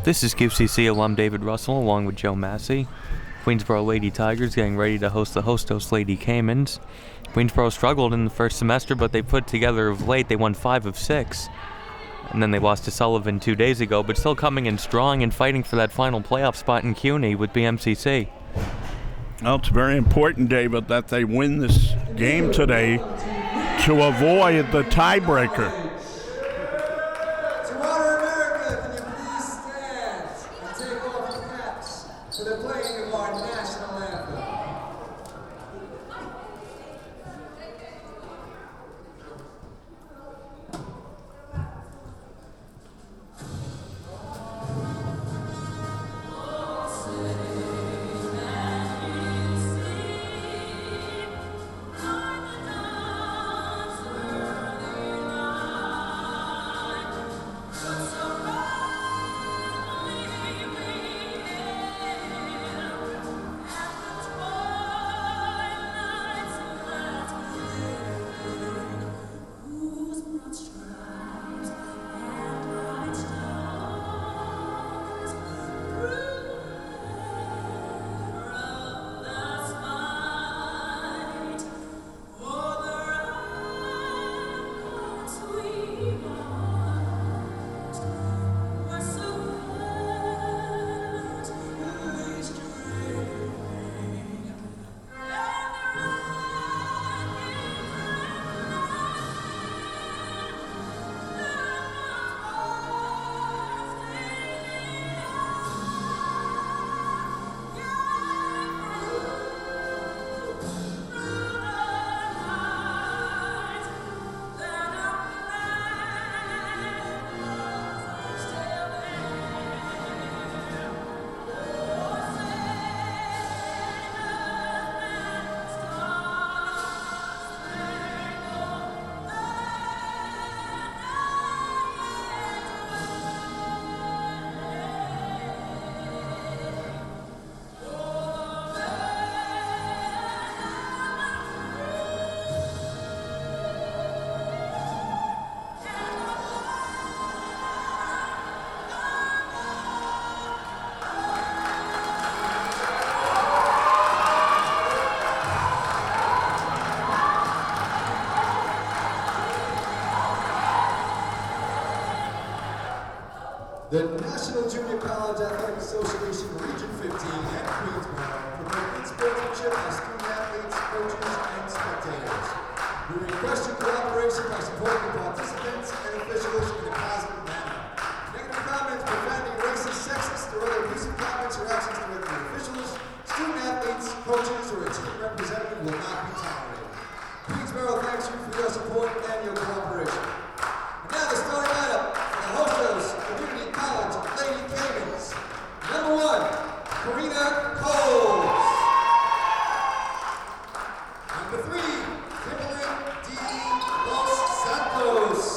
This is QCC alum David Russell along with Joe Massey. Queensboro Lady Tigers getting ready to host the Hostos Lady Caymans. Queensboro struggled in the first semester, but they put together of late. They won 5 of 6. And then they lost to Sullivan 2 days ago, but still coming in strong and fighting for that final playoff spot in CUNY with BMCC. Well, it's very important, David, that they win this game today to avoid the tiebreaker. The National Junior College Athletic Association Region 15 at Queensboro promote sportsmanship by student athletes, coaches, and spectators. We request your cooperation by supporting the participants and officials in a positive manner. Negative comments, profanity, racist, sexist, or other abusive comments or actions directed at officials, student athletes, coaches, or a team representative will not be tolerated. Queensboro thanks you for your support and your cooperation. And now the starting lineup for the Hostos Community College Lady Caymans. Number 1, Karina Coles. Number 3, Kimberly D. Dos Santos.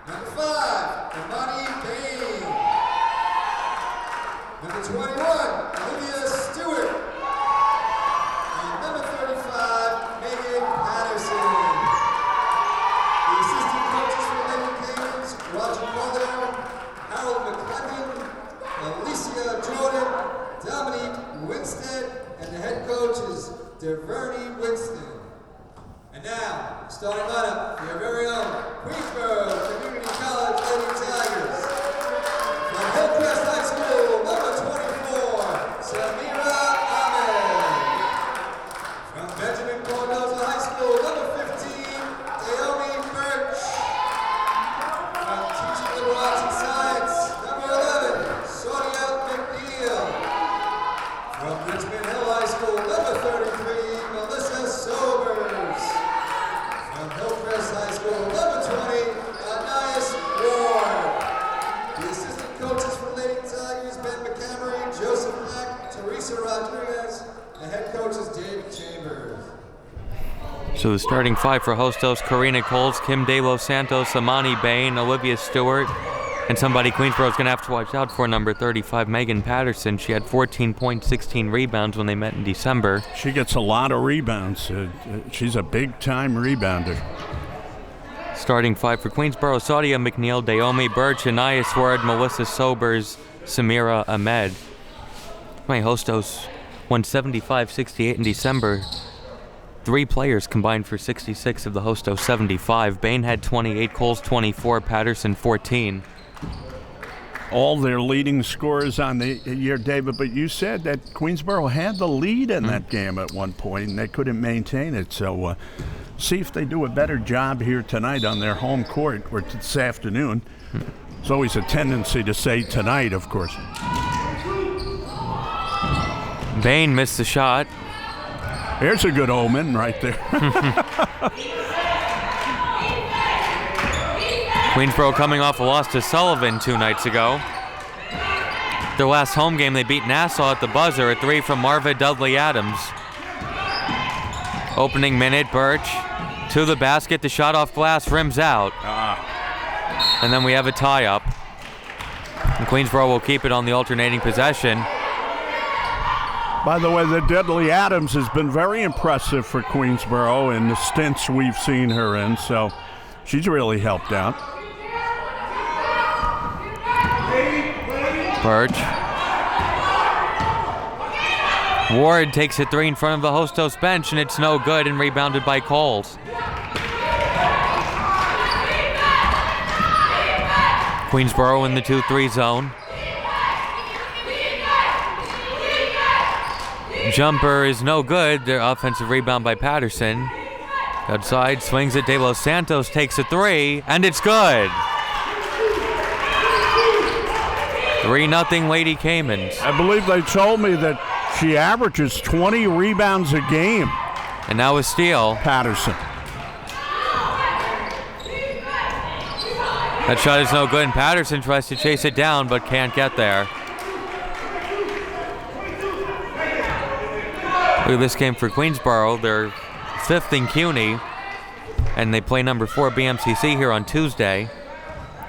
Number 5, Imani Bain. Number 21, Olivia Stewart. And number 35, Megan Patterson. The assistant coaches for Lady Caymans, Roger Caldwell, Harold McClendon, Alicia Jordan, Dominique Winstead, and the head coach is DeVerney Winston. And now, starting lineup for your very own Queensboro Community College Lady Tigers. From Hillcrest High School, number 24, Samira Ahmed. From Benjamin Cardozo High School, number 15, Naomi Birch. From Teaching Liberal Arts and Science, number 11, Sonia McNeil. From Richmond Hill High School, number 33, Melissa Sobers. From Hillcrest High School, number 20, Anais Ward. The assistant coaches for Lady Tigers, Ben McCamery, Joseph Mack, Teresa Rodriguez. The head coach is David Chambers. So the starting 5 for Hostos: Karina Coles, Kim De Los Santos, Imani Bain, Olivia Stewart, and somebody Queensboro's going to have to watch out for, number 35, Megan Patterson. She had 14 points, 16 rebounds when they met in December. She gets a lot of rebounds. She's a big-time rebounder. Starting 5 for Queensboro: Saudia McNeil, Daomi Birch, Anaya Sword, Melissa Sobers, Samira Ahmed. My Hostos won 75-68 in December. 3 players combined for 66 of the Hostos 75. Bain had 28, Coles 24, Patterson 14. All their leading scorers on the year, David, but you said that Queensboro had the lead in that game at one point, and they couldn't maintain it. So see if they do a better job here tonight on their home court, or this afternoon. There's always a tendency to say tonight, of course. Bain missed the shot. Here's a good omen right there. Queensboro coming off a loss to Sullivan 2 nights ago. Their last home game, they beat Nassau at the buzzer. A 3 from Marva Dudley-Adams. Opening minute, Birch to the basket. The shot off glass, rims out. And then we have a tie-up. And Queensboro will keep it on the alternating possession. By the way, the Dudley-Adams has been very impressive for Queensboro in the stints we've seen her in, so she's really helped out. Birch. Ward takes a 3 in front of the Hostos bench, and it's no good, and rebounded by Coles. Queensboro in the 2-3 zone. Jumper is no good. Their offensive rebound by Patterson. Outside, swings it. De Los Santos takes a 3, and it's good. 3-0 Lady Caymans. I believe they told me that she averages 20 rebounds a game. And now a steal. Patterson. That shot is no good, and Patterson tries to chase it down, but can't get there. Look at this game for Queensboro. They're 5th in CUNY, and they play number 4 BMCC here on Tuesday.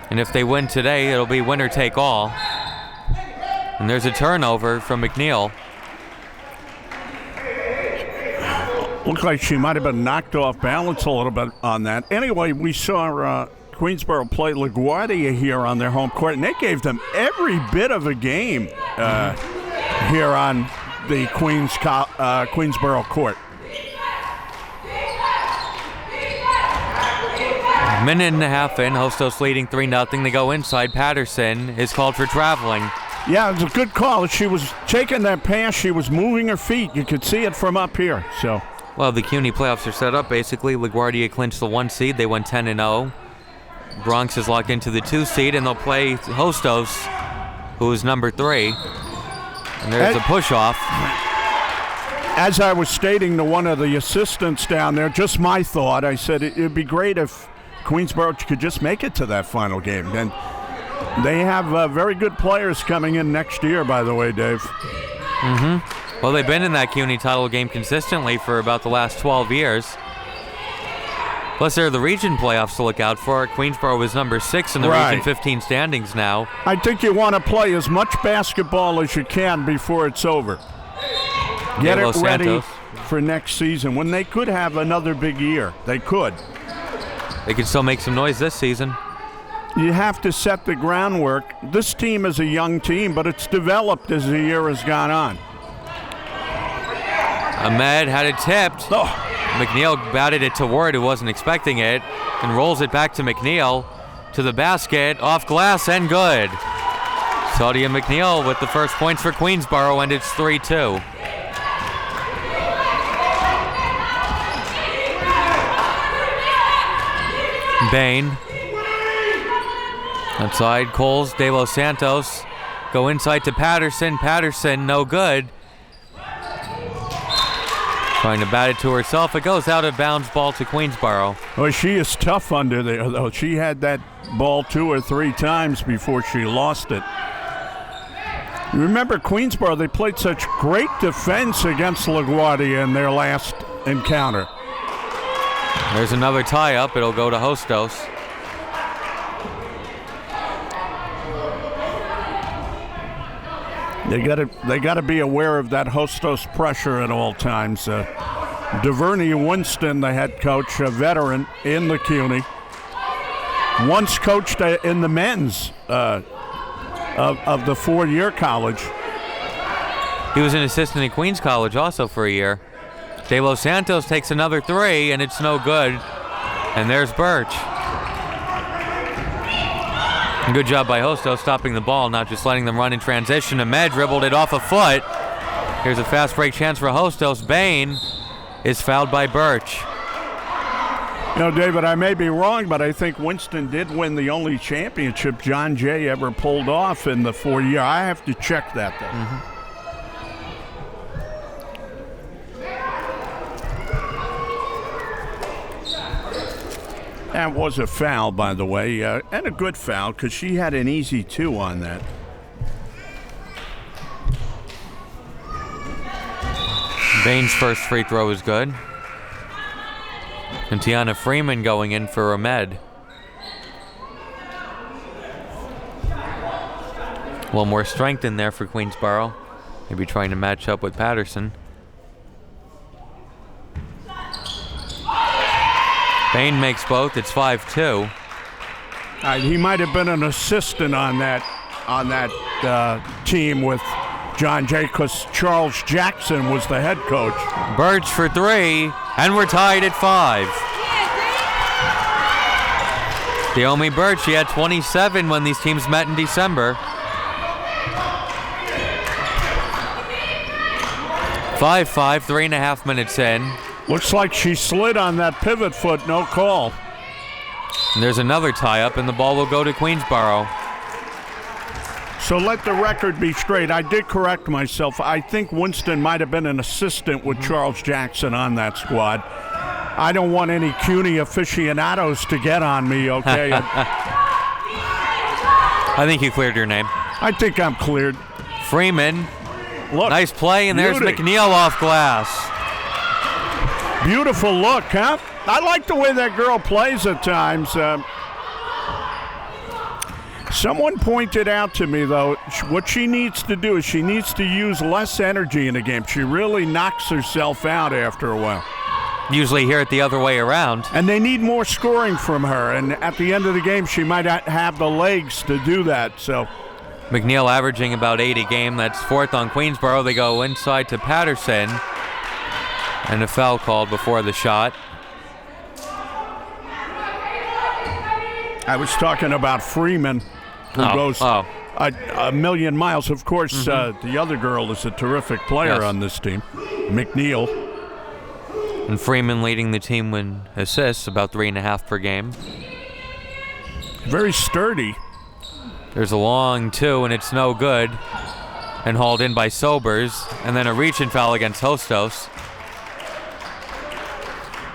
And if they win today, it'll be winner take all. And there's a turnover from McNeil. Looks like she might have been knocked off balance a little bit on that. Anyway, we saw Queensboro play LaGuardia here on their home court, and they gave them every bit of a game here on the Queensboro court. Minute and a half in, Hostos leading 3-0. They go inside. Patterson is called for traveling. Yeah, it was a good call. She was taking that pass. She was moving her feet. You could see it from up here. So, well, the CUNY playoffs are set up, basically. LaGuardia clinched the 1 seed. They went 10-0. Bronx is locked into the 2 seed, and they'll play Hostos, who is number 3. And there's a push-off. As I was stating to one of the assistants down there, just my thought, I said it'd be great if Queensboro could just make it to that final game. And they have very good players coming in next year, by the way, Dave. Well, they've been in that CUNY title game consistently for about the last 12 years. Plus, there are the region playoffs to look out for. Queensboro is number 6 in the Region 15 standings now. I think you want to play as much basketball as you can before it's over. Get it ready for next season when they could have another big year. They could. They could still make some noise this season. You have to set the groundwork. This team is a young team, but it's developed as the year has gone on. Ahmed had it tipped. Oh. McNeil batted it to Ward, who wasn't expecting it, and rolls it back to McNeil to the basket, off glass, and good. Saudia McNeil with the first points for Queensboro, and it's 3-2. Bain. Outside, Coles, De Los Santos. Go inside to Patterson. Patterson, no good. Trying to bat it to herself. It goes out of bounds, ball to Queensboro. Well, she is tough under there, though. She had that ball 2 or 3 times before she lost it. You remember Queensboro, they played such great defense against LaGuardia in their last encounter. There's another tie-up. It'll go to Hostos. They got to be aware of that Hostos pressure at all times. DuVernay Winston, the head coach, a veteran in the CUNY, once coached in the men's of the 4-year college. He was an assistant at Queens College also for a year. De Los Santos takes another three, and it's no good. And there's Birch. Good job by Hostos stopping the ball, not just letting them run in transition. Ahmed dribbled it off a foot. Here's a fast break chance for Hostos. Bain is fouled by Birch. You know, David, I may be wrong, but I think Winston did win the only championship John Jay ever pulled off in the 4-year. I have to check that, though. Mm-hmm. That was a foul, by the way, and a good foul because she had an easy 2 on that. Bain's first free throw is good. And Tiana Freeman going in for Ahmed. A little more strength in there for Queensboro. Maybe trying to match up with Patterson. Bain makes both. It's 5-2. He might have been an assistant on that team with John Jay because Charles Jackson was the head coach. Birch for 3, and we're tied at 5. Naomi Birch, she had 27 when these teams met in December. 5-5, 3.5 minutes in. Looks like she slid on that pivot foot, no call. And there's another tie-up, and the ball will go to Queensboro. So let the record be straight. I did correct myself. I think Winston might have been an assistant with Charles Jackson on that squad. I don't want any CUNY aficionados to get on me, okay? I think you cleared your name. I think I'm cleared. Freeman, Look, nice play, and there's beauty. McNeil off glass. Beautiful look, huh? I like the way that girl plays at times. Someone pointed out to me, though, what she needs to do is she needs to use less energy in a game. She really knocks herself out after a while. Usually hear it the other way around. And they need more scoring from her. And at the end of the game, she might not have the legs to do that. So McNeil averaging about 8 a game. That's 4th on Queensboro. They go inside to Patterson. And a foul called before the shot. I was talking about Freeman, who goes a million miles. Of course, the other girl is a terrific player on this team, McNeil. And Freeman leading the team in assists, about 3.5 per game. Very sturdy. There's a long 2, and it's no good. And hauled in by Sobers. And then a reach-in foul against Hostos.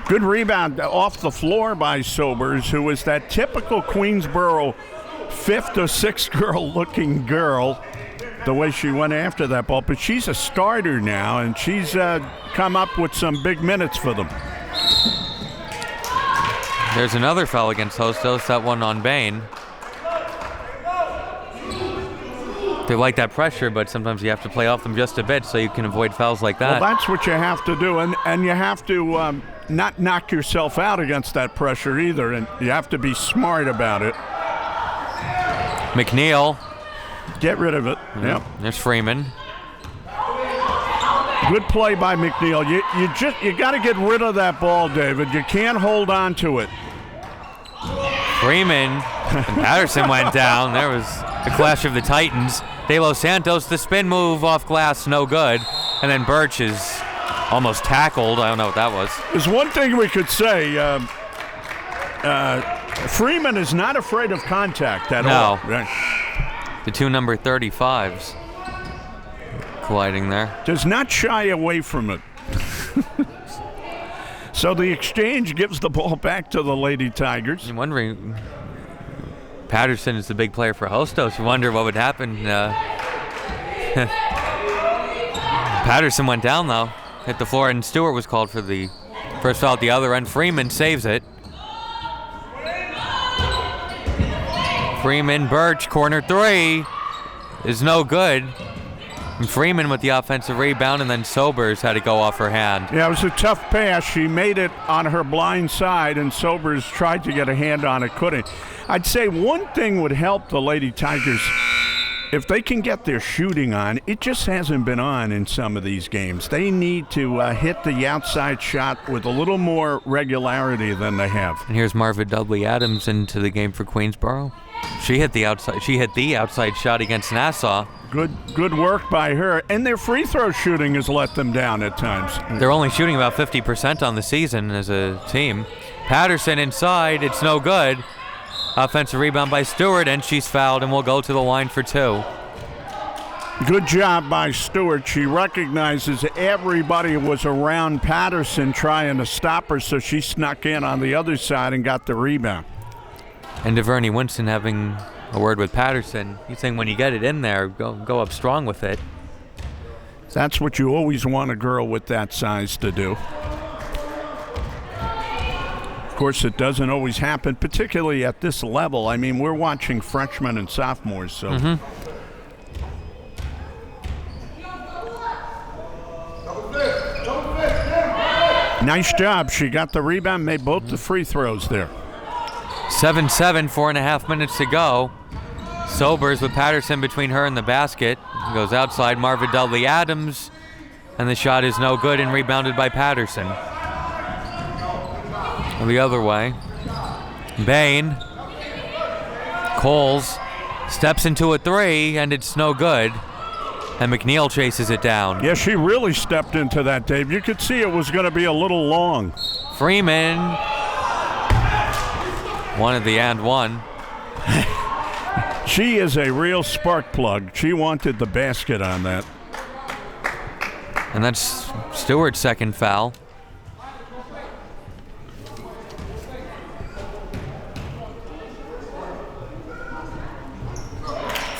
Good rebound off the floor by Sobers, who is that typical Queensboro 5th or 6th girl looking girl, the way she went after that ball. But she's a starter now, and she's come up with some big minutes for them. There's another foul against Hostos, that one on Bain. They like that pressure, but sometimes you have to play off them just a bit so you can avoid fouls like that. Well, that's what you have to do, and you have to not knock yourself out against that pressure either, and you have to be smart about it. McNeil. Get rid of it. Yep. There's Freeman. Good play by McNeil. You got to get rid of that ball, David. You can't hold on to it. Freeman and Patterson went down. There was the clash of the Titans. De Los Santos, the spin move off glass, no good. And then Birch is almost tackled. I don't know what that was. There's one thing we could say. Freeman is not afraid of contact at all. No. The 2 number 35s colliding there. Does not shy away from it. So the exchange gives the ball back to the Lady Tigers. I'm wondering, Patterson is the big player for Hostos. You wonder what would happen. Patterson went down, though. Hit the floor, and Stewart was called for the first foul at the other end. Freeman saves it. Freeman, Birch, corner 3 is no good. And Freeman with the offensive rebound, and then Sobers had to go off her hand. Yeah, it was a tough pass. She made it on her blind side, and Sobers tried to get a hand on it, couldn't. I'd say one thing would help the Lady Tigers. If they can get their shooting on, it just hasn't been on in some of these games. They need to hit the outside shot with a little more regularity than they have. And here's Marva Dudley Adams into the game for Queensboro. She hit the outside shot against Nassau. Good work by her. And their free throw shooting has let them down at times. They're only shooting about 50% on the season as a team. Patterson inside, it's no good. Offensive rebound by Stewart, and she's fouled and will go to the line for 2. Good job by Stewart. She recognizes everybody was around Patterson trying to stop her, so she snuck in on the other side and got the rebound. And DeVerney Winston having a word with Patterson. He's saying when you get it in there, go up strong with it. That's what you always want a girl with that size to do. Of course, it doesn't always happen, particularly at this level. I mean, we're watching freshmen and sophomores, so. Nice job. She got the rebound, made both the free throws there. 7-7, 4.5 minutes to go. Sobers with Patterson between her and the basket. Goes outside, Marva Dudley Adams, and the shot is no good and rebounded by Patterson. The other way. Bain. Coles steps into a 3, and it's no good. And McNeil chases it down. Yeah, she really stepped into that, Dave. You could see it was going to be a little long. Freeman. Wanted the and one. She is a real spark plug. She wanted the basket on that. And that's Stewart's second foul.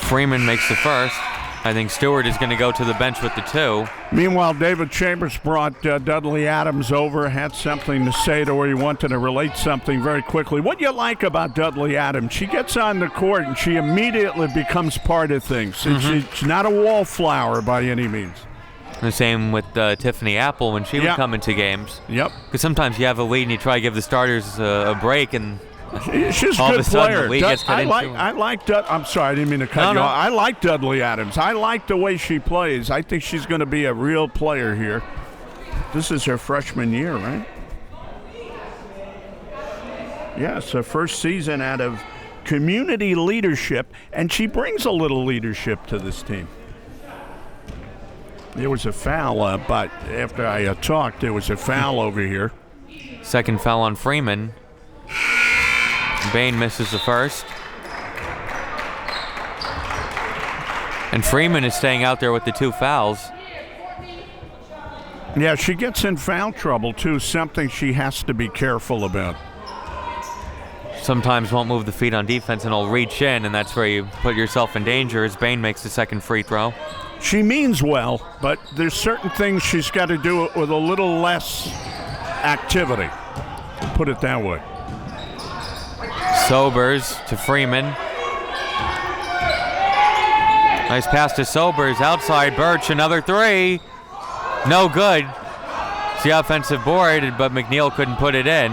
Freeman makes the first. I think Stewart is going to go to the bench with the 2. Meanwhile, David Chambers brought Dudley Adams over, had something to say to her. He wanted to relate something very quickly. What you like about Dudley Adams, she gets on the court and she immediately becomes part of things. She's not a wallflower by any means. The same with Tiffany Apple when she would come into games. Yep. Because sometimes you have a lead and you try to give the starters a break, and she's a all good of a sudden player. the lead gets cut into her. I like I'm sorry, I didn't mean to cut you off. I like Dudley Adams. I like the way she plays. I think she's going to be a real player here. This is her freshman year, right? Yes, her first season out of community leadership, and she brings a little leadership to this team. There was a foul, but after I talked, there was a foul over here. Second foul on Freeman. Bain misses the first. And Freeman is staying out there with the 2 fouls. Yeah, she gets in foul trouble, too, something she has to be careful about. Sometimes won't move the feet on defense and will reach in, and that's where you put yourself in danger as Bain makes the second free throw. She means well, but there's certain things she's got to do with a little less activity. Put it that way. Sobers to Freeman. Nice pass to Sobers. Outside Birch, another 3. No good. It's the offensive board, but McNeil couldn't put it in.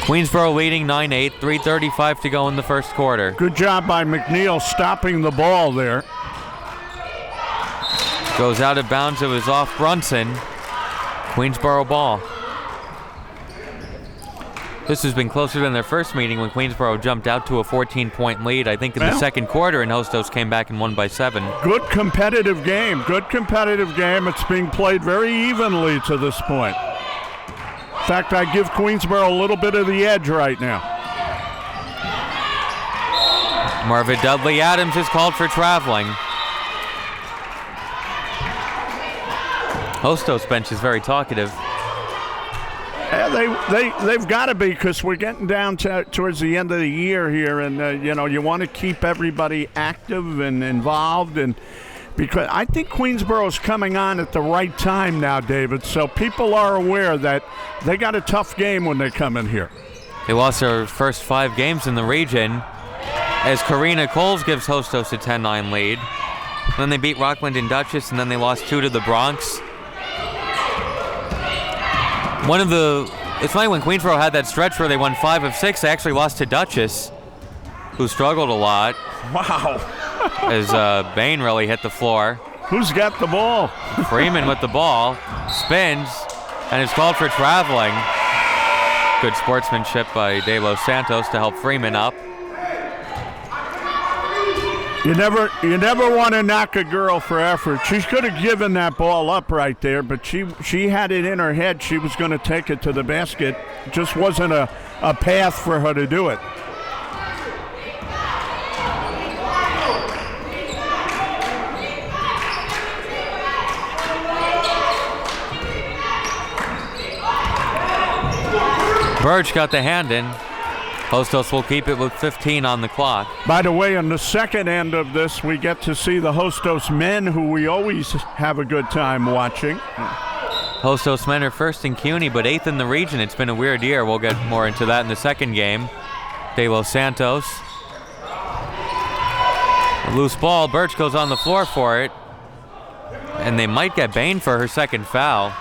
Queensboro leading 9-8, 3:35 to go in the first quarter. Good job by McNeil stopping the ball there. Goes out of bounds. It was off Brunson. Queensboro ball. This has been closer than their first meeting when Queensboro jumped out to a 14-point lead. I think in the second quarter, and Hostos came back and won by 7. Good competitive game. Good competitive game. It's being played very evenly to this point. In fact, I give Queensboro a little bit of the edge right now. Marva Dudley Adams is called for traveling. Hostos bench is very talkative. Yeah, they've got to be, because we're getting down towards the end of the year here, and you want to keep everybody active and involved, and because I think Queensboro's coming on at the right time now, David. So people are aware that they got a tough game when they come in here. They lost their first 5 games in the region. as Karina Coles gives Hostos a 10-9 lead. Then they beat Rockland and Dutchess, and then they lost 2 to the Bronx. It's funny, when Queensboro had that stretch where they won 5 of 6, they actually lost to Dutchess, who struggled a lot. Wow. As Bain really hit the floor. Who's got the ball? Freeman with the ball, spins, and is called for traveling. Good sportsmanship by De Los Santos to help Freeman up. You never want to knock a girl for effort. She could have given that ball up right there, but she had it in her head. She was going to take it to the basket. It just wasn't a path for her to do it. Birch got the hand in. Hostos will keep it with 15 on the clock. By the way, on the second end of this, we get to see the Hostos men, who we always have a good time watching. Hostos men are first in CUNY, but 8th in the region. It's been a weird year. We'll get more into that in the second game. De Los Santos. A loose ball. Birch goes on the floor for it. And they might get Bain for her second foul.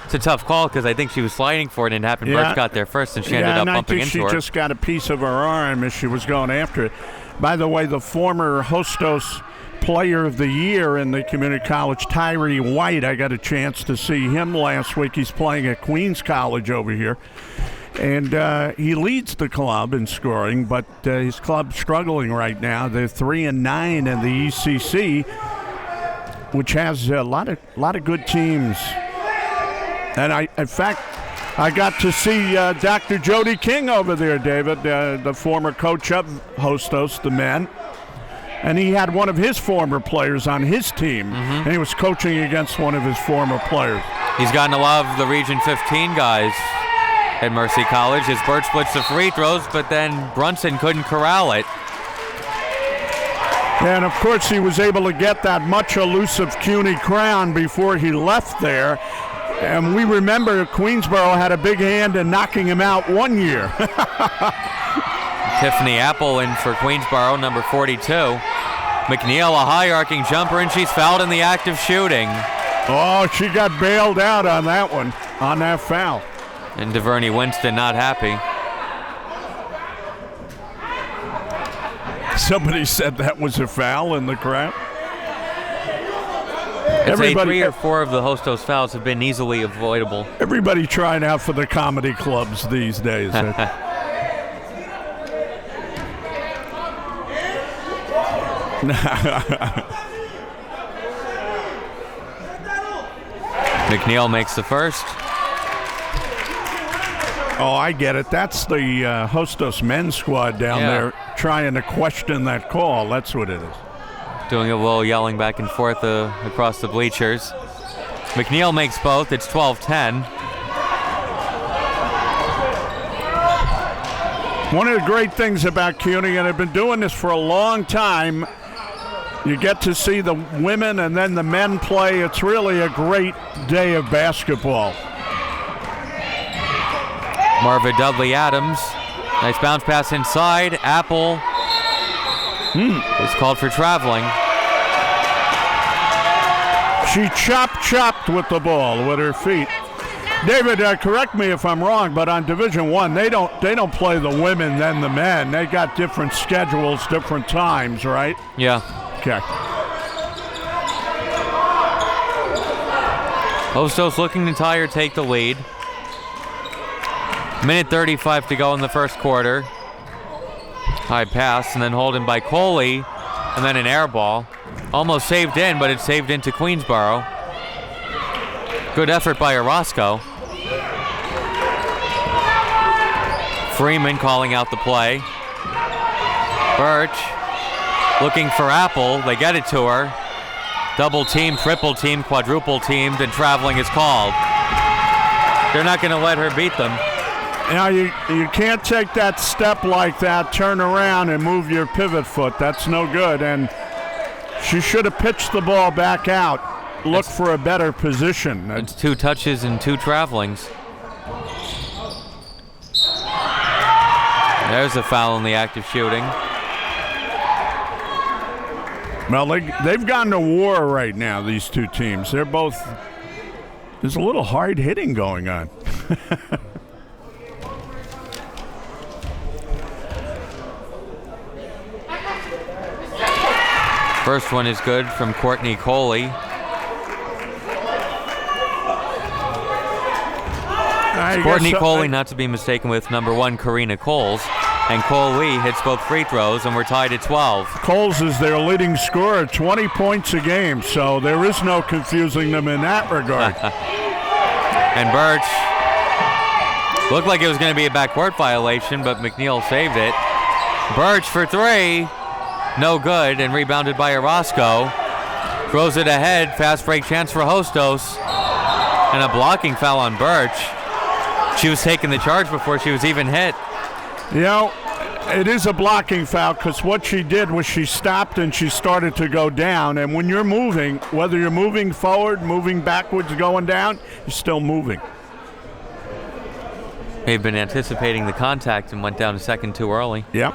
It's a tough call because I think she was sliding for it and it happened. Yeah. Birch got there first and she ended up bumping into her. I think she just got a piece of her arm as she was going after it. By the way, the former Hostos Player of the Year in the community college, Tyree White, I got a chance to see him last week. He's playing at Queens College over here. And he leads the club in scoring, but his club's struggling right now. They're 3-9 in the ECC, which has a lot of good teams. And in fact, I got to see Dr. Jody King over there, David, the former coach of Hostos, the men. And he had one of his former players on his team, and he was coaching against one of his former players. He's gotten a lot of the Region 15 guys at Mercy College as Birch splits the free throws, but then Brunson couldn't corral it. And, of course, he was able to get that much elusive CUNY crown before he left there. And we remember Queensboro had a big hand in knocking him out one year. Tiffany Apple in for Queensboro, number 42. McNeil, a high arcing jumper, and she's fouled in the act of shooting. Oh, she got bailed out on that one, on that foul. And DeVerney Winston not happy. Somebody said that was a foul in the crowd. It's 3 or 4 of the Hostos fouls have been easily avoidable. Everybody trying out for the comedy clubs these days. McNeil makes the first. Oh, I get it. That's the Hostos men's squad down there trying to question that call. That's what it is. Doing a little yelling back and forth across the bleachers. McNeil makes both. It's 12-10. One of the great things about CUNY, and I've been doing this for a long time, you get to see the women and then the men play. It's really a great day of basketball. Marva Dudley Adams. Nice bounce pass inside. Apple is called for traveling. She chopped with the ball with her feet. David, correct me if I'm wrong, but on Division I, they don't play the women then the men. They got different schedules, different times, right? Yeah. Okay. Hostos looking to tie or take the lead. Minute 35 to go in the first quarter. High pass and then holding by Coley, and then an air ball. Almost saved in, but it's saved into Queensboro. Good effort by Orozco. Freeman calling out the play. Birch looking for Apple. They get it to her. Double team, triple team, quadruple teamed, and traveling is called. They're not going to let her beat them. Now, you can't take that step like that, turn around, and move your pivot foot. That's no good. And she should have pitched the ball back out. Look for a better position. It's 2 touches and 2 travelings. There's a foul in the act of shooting. Well, they've gone to war right now, these two teams. They're both, there's a little hard hitting going on. First one is good from Courtney Coley. Courtney Coley, not to be mistaken with number 1, Karina Coles. And Coley hits both free throws, and we're tied at 12. Coles is their leading scorer, 20 points a game, so there is no confusing them in that regard. And Birch looked like it was going to be a backcourt violation, but McNeil saved it. Birch for 3, no good, and rebounded by Orozco. Throws it ahead, fast break chance for Hostos, and a blocking foul on Birch. She was taking the charge before she was even hit. You know, it is a blocking foul because what she did was she stopped and she started to go down. And when you're moving, whether you're moving forward, moving backwards, going down, you're still moving. They've been anticipating the contact and went down a second too early. Yep.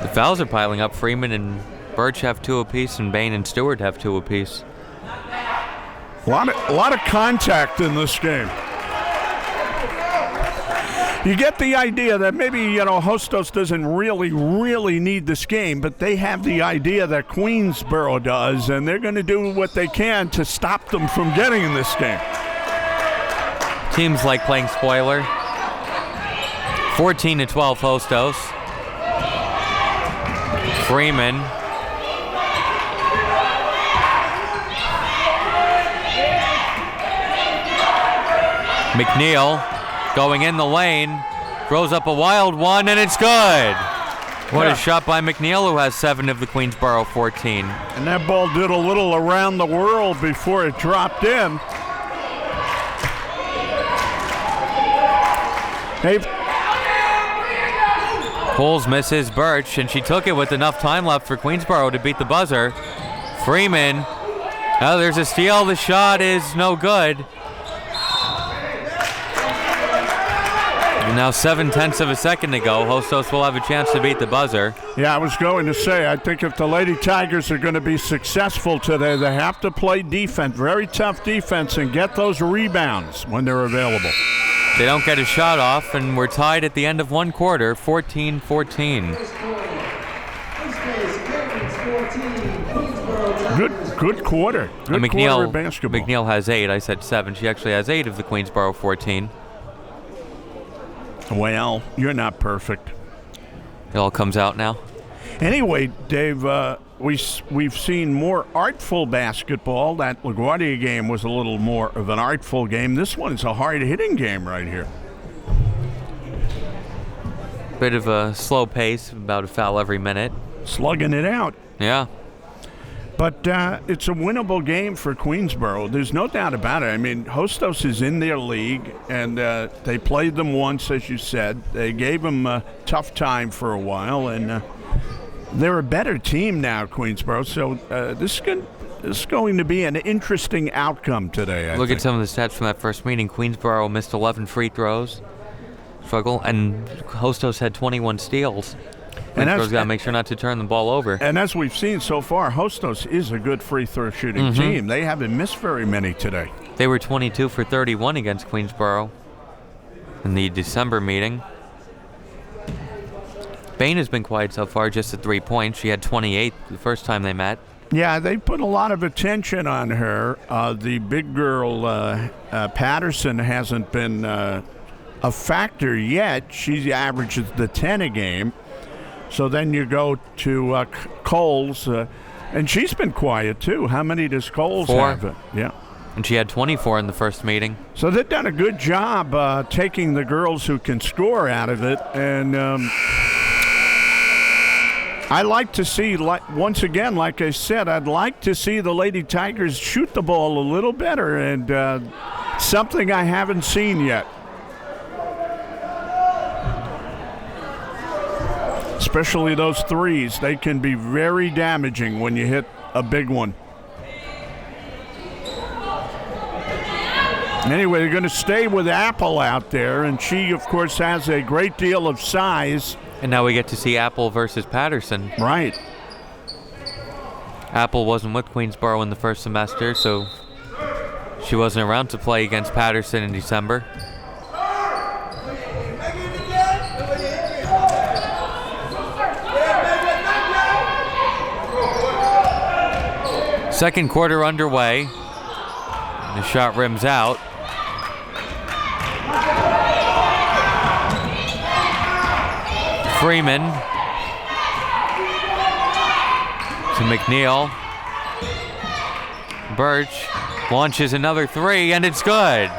The fouls are piling up. Freeman and Birch have 2 apiece, and Bain and Stewart have 2 apiece. A lot of contact in this game. You get the idea that maybe, Hostos doesn't really need this game, but they have the idea that Queensboro does, and they're going to do what they can to stop them from getting in this game. Teams like playing spoiler. 14-12 Hostos. Freeman. McNeil going in the lane, throws up a wild one, and it's good. What a shot by McNeil, who has 7 of the Queensboro 14. And that ball did a little around the world before it dropped in. Coles misses Birch, and she took it with enough time left for Queensboro to beat the buzzer. Freeman, oh, there's a steal. The shot is no good. And now 7/10 of a second to go. Hostos will have a chance to beat the buzzer. Yeah, I was going to say, I think if the Lady Tigers are going to be successful today, they have to play defense, very tough defense, and get those rebounds when they're available. They don't get a shot off, and we're tied at the end of one quarter, 14-14. Good quarter. Good quarter of basketball. McNeil has 8. I said 7. She actually has 8 of the Queensboro 14. Well, you're not perfect. It all comes out now. Anyway, Dave, we've seen more artful basketball. That LaGuardia game was a little more of an artful game. This one's a hard-hitting game right here. Bit of a slow pace, about a foul every minute. Slugging it out. Yeah. But it's a winnable game for Queensboro. There's no doubt about it. I mean, Hostos is in their league, and they played them once, as you said. They gave them a tough time for a while, and they're a better team now, Queensboro. So this is going to be an interesting outcome today, I Look think. at some of the stats from that first meeting. Queensboro missed 11 free throws. Struggle. And Hostos had 21 steals. Queensboro's got to make sure not to turn the ball over. And as we've seen so far, Hostos is a good free throw shooting team. They haven't missed very many today. They were 22 for 31 against Queensboro in the December meeting. Bain has been quiet so far, just at 3 points. She had 28 the first time they met. Yeah, they put a lot of attention on her. The big girl, Patterson, hasn't been a factor yet. She averages the 10 a game. So then you go to Coles, and she's been quiet too. How many does Coles 4. have? Yeah. And she had 24 in the first meeting. So they've done a good job taking the girls who can score out of it. And I like to see, once again, like I said, I'd like to see the Lady Tigers shoot the ball a little better, and something I haven't seen yet. Especially those threes. They can be very damaging when you hit a big one. Anyway, they're going to stay with Apple out there, and she, of course, has a great deal of size. And now we get to see Apple versus Patterson. Right. Apple wasn't with Queensboro in the first semester, so she wasn't around to play against Patterson in December. Second quarter underway. The shot rims out. Freeman to McNeil. Birch launches another three, and it's good.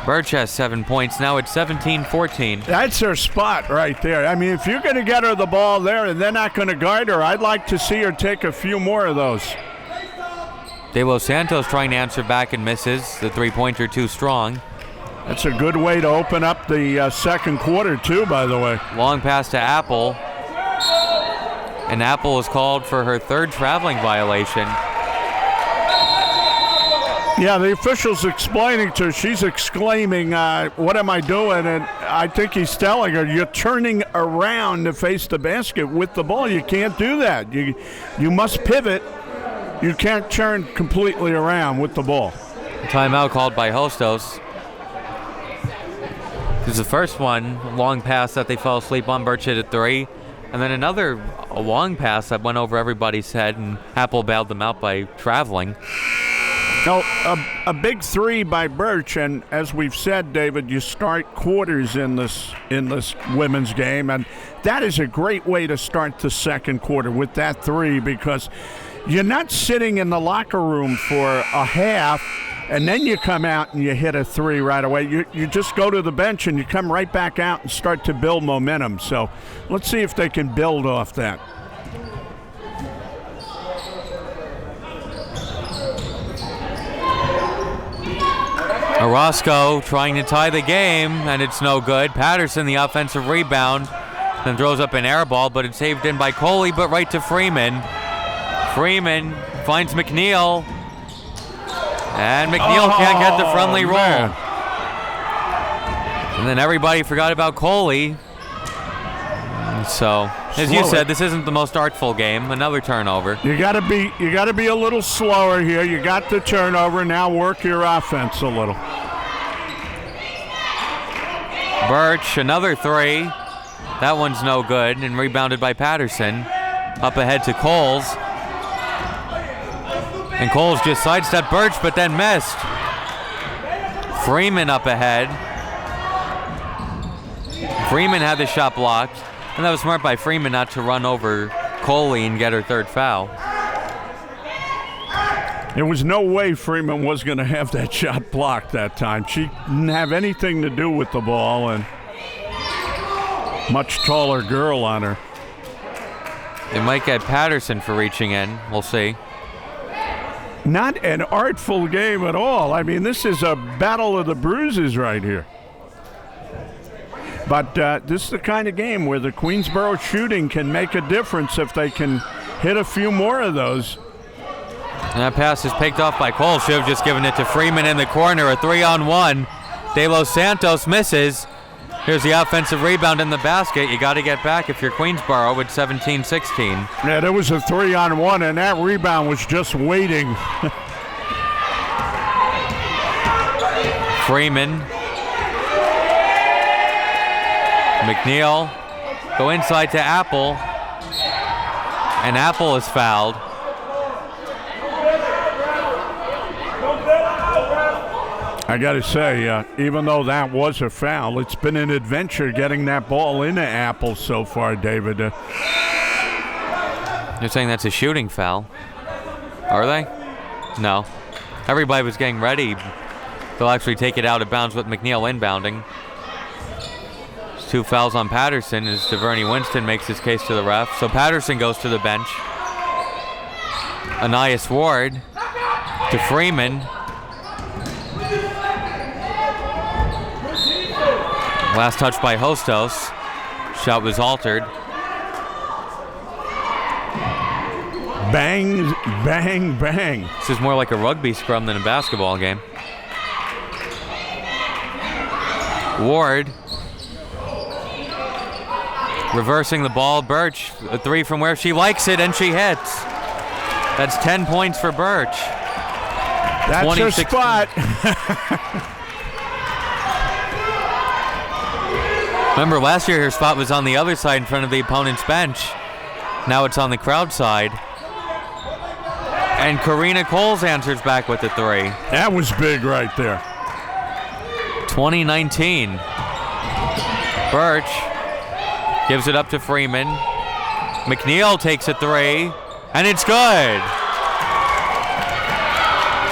Birch has 7 points. Now it's 17-14. That's her spot right there. I mean, if you're going to get her the ball there and they're not going to guard her, I'd like to see her take a few more of those. De Los Santos trying to answer back and misses. The three-pointer too strong. That's a good way to open up the second quarter, too, by the way. Long pass to Apple. And Apple is called for her third traveling violation. Yeah, the official's explaining to her. She's exclaiming, what am I doing? And I think he's telling her, you're turning around to face the basket with the ball. You can't do that. You must pivot. You can't turn completely around with the ball. Timeout called by Hostos. This is the first one, a long pass that they fell asleep on. Birch hit a three. And then a long pass that went over everybody's head, and Apple bailed them out by traveling. No, a big three by Birch, and as we've said, David, you start quarters in this women's game, and that is a great way to start the second quarter with that three, because you're not sitting in the locker room for a half and then you come out and you hit a three right away. You just go to the bench and you come right back out and start to build momentum. So let's see if they can build off that. Orozco trying to tie the game, and it's no good. Patterson, the offensive rebound, then throws up an air ball, but it's saved in by Coley, but right to Freeman. Freeman finds McNeil, and McNeil can't get the friendly roll. Man. And then everybody forgot about Coley. So, as you said, this isn't the most artful game. Another turnover. You gotta be a little slower here. You got the turnover. Now work your offense a little. Birch, another three. That one's no good, and rebounded by Patterson. Up ahead to Coles. And Coles just sidestepped Birch, but then missed. Freeman up ahead. Freeman had the shot blocked. And that was smart by Freeman not to run over Coley and get her third foul. There was no way Freeman was going to have that shot blocked that time. She didn't have anything to do with the ball, and much taller girl on her. They might get Patterson for reaching in. We'll see. Not an artful game at all. I mean, this is a battle of the bruises right here. But this is the kind of game where the Queensboro shooting can make a difference if they can hit a few more of those. And that pass is picked off by Cole. Should have just given it to Freeman in the corner. A 3-on-1. De Los Santos misses. Here's the offensive rebound in the basket. You got to get back if you're Queensboro with 17-16. Yeah, there was a 3-on-1, and that rebound was just waiting. Freeman. McNeil go inside to Apple, and Apple is fouled. I got to say, even though that was a foul, it's been an adventure getting that ball into Apple so far, David. You're saying that's a shooting foul? Are they? No. Everybody was getting ready. They'll actually take it out of bounds with McNeil inbounding. 2 fouls on Patterson as DeVerney Winston makes his case to the ref. So Patterson goes to the bench. Anias Ward to Freeman. Last touch by Hostos. Shot was altered. Bang, bang, bang. This is more like a rugby scrum than a basketball game. Reversing the ball, Birch, a three from where she likes it, and she hits. That's 10 points for Birch. That's her spot. Remember, last year her spot was on the other side in front of the opponent's bench. Now it's on the crowd side. And Karina Coles answers back with a three. That was big right there. 2019. Birch gives it up to Freeman. McNeil takes a three, and it's good.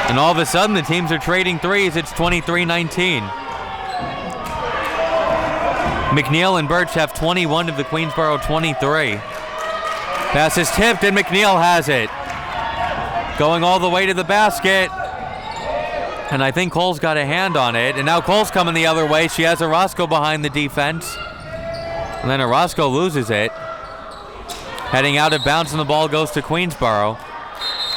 And all of a sudden, the teams are trading threes. It's 23-19. McNeil and Birch have 21 of the Queensboro 23. Pass is tipped, and McNeil has it. Going all the way to the basket. And I think Cole's got a hand on it. And now Cole's coming the other way. She has Orozco behind the defense. And then Orozco loses it. Heading out of bounds, and the ball goes to Queensboro.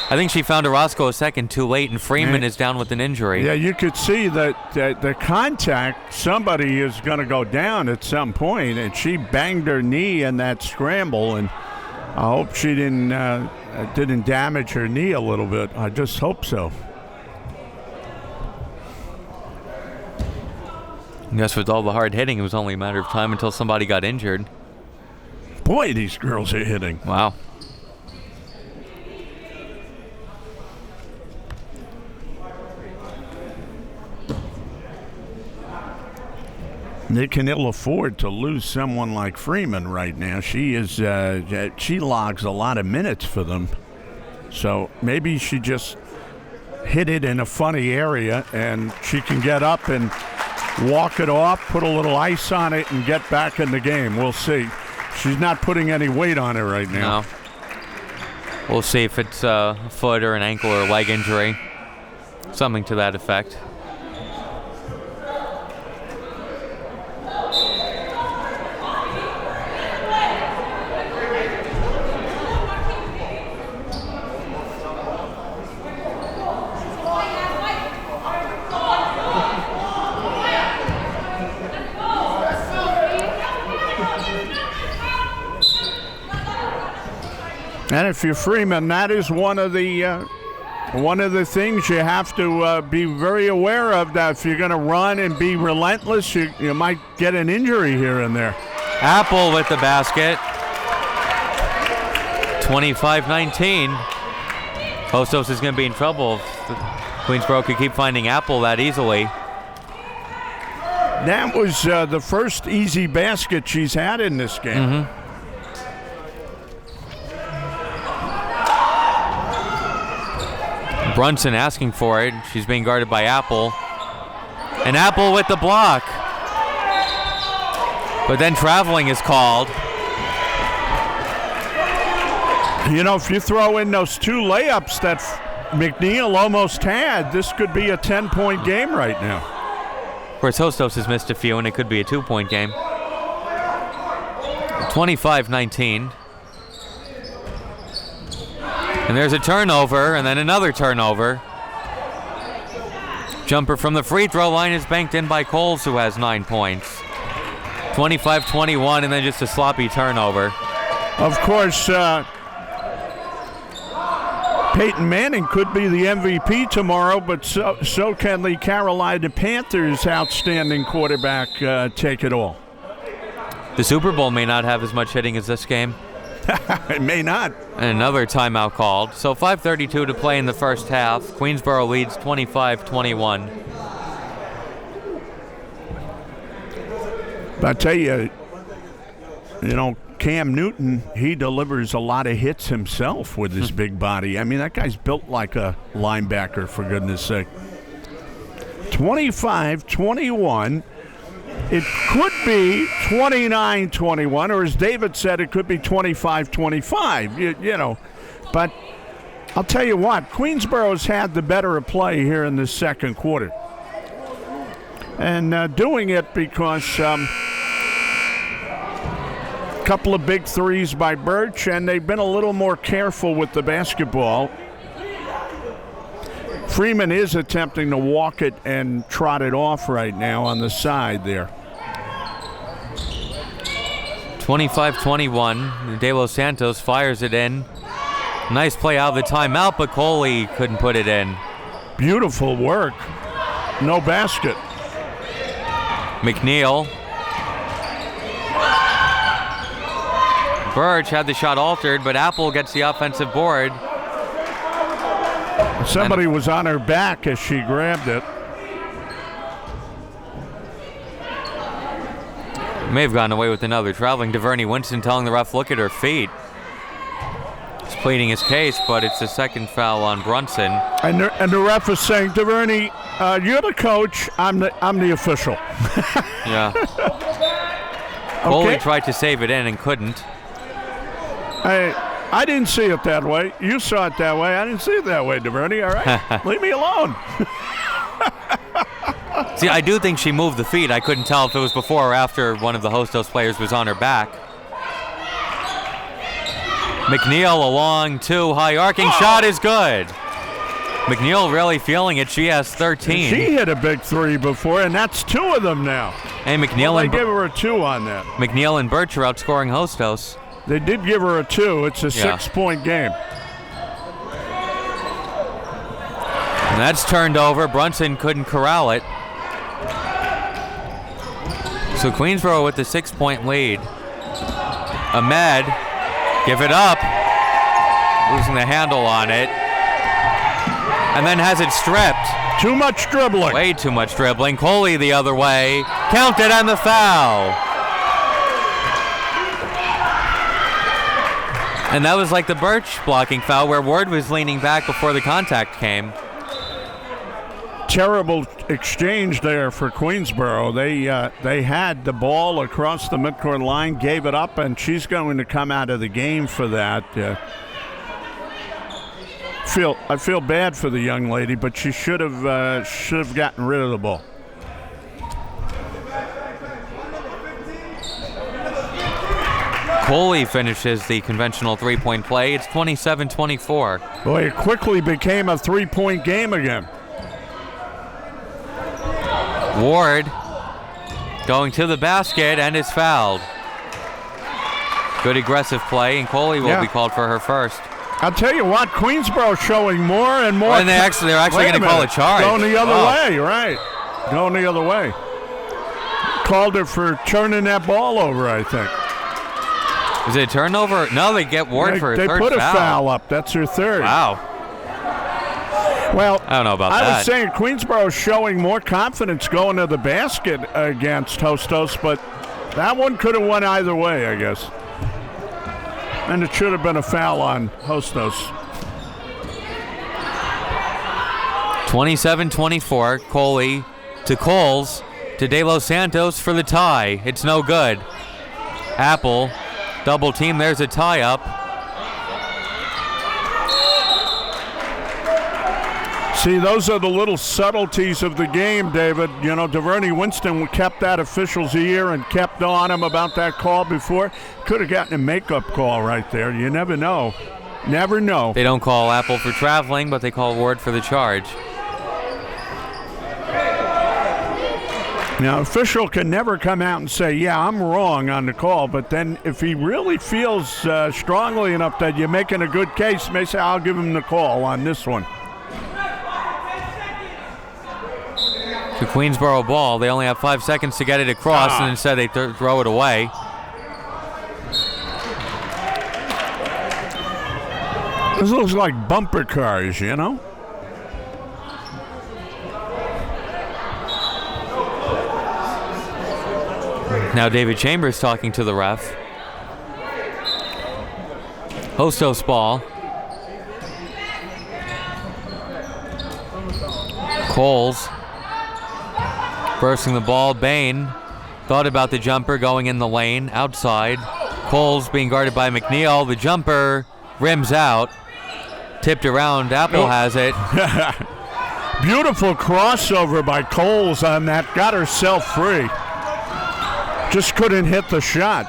I think she found Orozco a second too late, and Freeman is down with an injury. Yeah, you could see that the contact, somebody is going to go down at some point, and she banged her knee in that scramble, and I hope she didn't damage her knee a little bit. I just hope so. I guess with all the hard hitting, it was only a matter of time until somebody got injured. Boy, these girls are hitting. Wow. They can ill afford to lose someone like Freeman right now. She logs a lot of minutes for them. So maybe she just hit it in a funny area and she can get up and walk it off, put a little ice on it, and get back in the game. We'll see. She's not putting any weight on it right now. No. We'll see if it's a foot or an ankle or leg injury. Something to that effect. And if you're Freeman, that is one of the things you have to be very aware of. That if you're going to run and be relentless, you might get an injury here and there. Apple with the basket. 25-19. Hostos is going to be in trouble if Queensboro could keep finding Apple that easily. That was the first easy basket she's had in this game. Mm-hmm. Brunson asking for it. She's being guarded by Apple. And Apple with the block. But then traveling is called. You know, if you throw in those two layups that McNeil almost had, this could be a 10-point game right now. Of course, Hostos has missed a few, and it could be a 2-point game. 25-19. And there's a turnover, and then another turnover. Jumper from the free throw line is banked in by Coles, who has 9 points. 25-21, and then just a sloppy turnover. Of course, Peyton Manning could be the MVP tomorrow, but so can the Carolina Panthers' outstanding quarterback take it all. The Super Bowl may not have as much hitting as this game. It may not. And another timeout called. So 5:32 to play in the first half. Queensboro leads 25-21. I tell you, Cam Newton, he delivers a lot of hits himself with his big body. I mean, that guy's built like a linebacker, for goodness sake. 25-21. It could be 29-21, or as David said, it could be 25-25, you know. But I'll tell you what, Queensboro's had the better of play here in the second quarter. And doing it because a couple of big threes by Birch, and they've been a little more careful with the basketball. Freeman is attempting to walk it and trot it off right now on the side there. 25-21. De Los Santos fires it in. Nice play out of the timeout, but Coley couldn't put it in. Beautiful work. No basket. McNeil. Birch had the shot altered, but Apple gets the offensive board. Somebody was on her back as she grabbed it. May have gotten away with another traveling. DeVerney Winston telling the ref, look at her feet. He's pleading his case, but it's the second foul on Brunson. And the ref is saying, DeVerney, you're the coach, I'm the official. Yeah. Okay. Coley tried to save it in and couldn't. I didn't see it that way. You saw it that way. I didn't see it that way, DeVerney, all right? Leave me alone. See, I do think she moved the feet. I couldn't tell if it was before or after one of the Hostos players was on her back. McNeil, a long two, high arcing shot is good. McNeil really feeling it. She has 13. She hit a big three before, and that's two of them now. Hey, McNeil Well, they and gave her a two on that. McNeil and Birch are outscoring Hostos. They did give her a two. It's a 6-point game. And that's turned over. Brunson couldn't corral it. So Queensboro with the 6-point lead. Ahmed, give it up. Losing the handle on it. And then has it stripped. Too much dribbling. Way too much dribbling. Coley the other way. Counted on the foul. And that was like the Birch blocking foul where Ward was leaning back before the contact came. Terrible exchange there for Queensboro. They had the ball across the midcourt line, gave it up, and she's going to come out of the game for that. I feel bad for the young lady, but she should have gotten rid of the ball. Coley finishes the conventional three-point play. It's 27-24. Boy, it quickly became a three-point game again. Ward going to the basket and is fouled. Good aggressive play, and Coley will be called for her first. I'll tell you what, Queensboro showing more and more. And they're actually going to call a charge. Going the other way, right. Going the other way. Called her for turning that ball over, I think. Is it a turnover? No, they get Ward for a third foul. They put a foul up. That's her third. Wow. Well, I don't know about that. I was saying Queensboro showing more confidence going to the basket against Hostos, but that one could have went either way, I guess. And it should have been a foul on Hostos. 27-24. Coley to Coles to De Los Santos for the tie. It's no good. Apple, double team. There's a tie up. See, those are the little subtleties of the game, David. You know, DeVerney Winston kept that official's ear and kept on him about that call before. Could have gotten a makeup call right there. You never know. Never know. They don't call Apple for traveling, but they call Ward for the charge. Now, official can never come out and say, yeah, I'm wrong on the call, but then if he really feels strongly enough that you're making a good case, he may say, I'll give him the call on this one. The Queensboro ball. They only have 5 seconds to get it across, and instead they throw it away. This looks like bumper cars, you know? Now David Chambers talking to the ref. Hostos ball. Coles bursting the ball. Bain thought about the jumper going in the lane outside. Coles being guarded by McNeil. The jumper rims out. Tipped around. Apple has it. Beautiful crossover by Coles on that. Got herself free. Just couldn't hit the shot.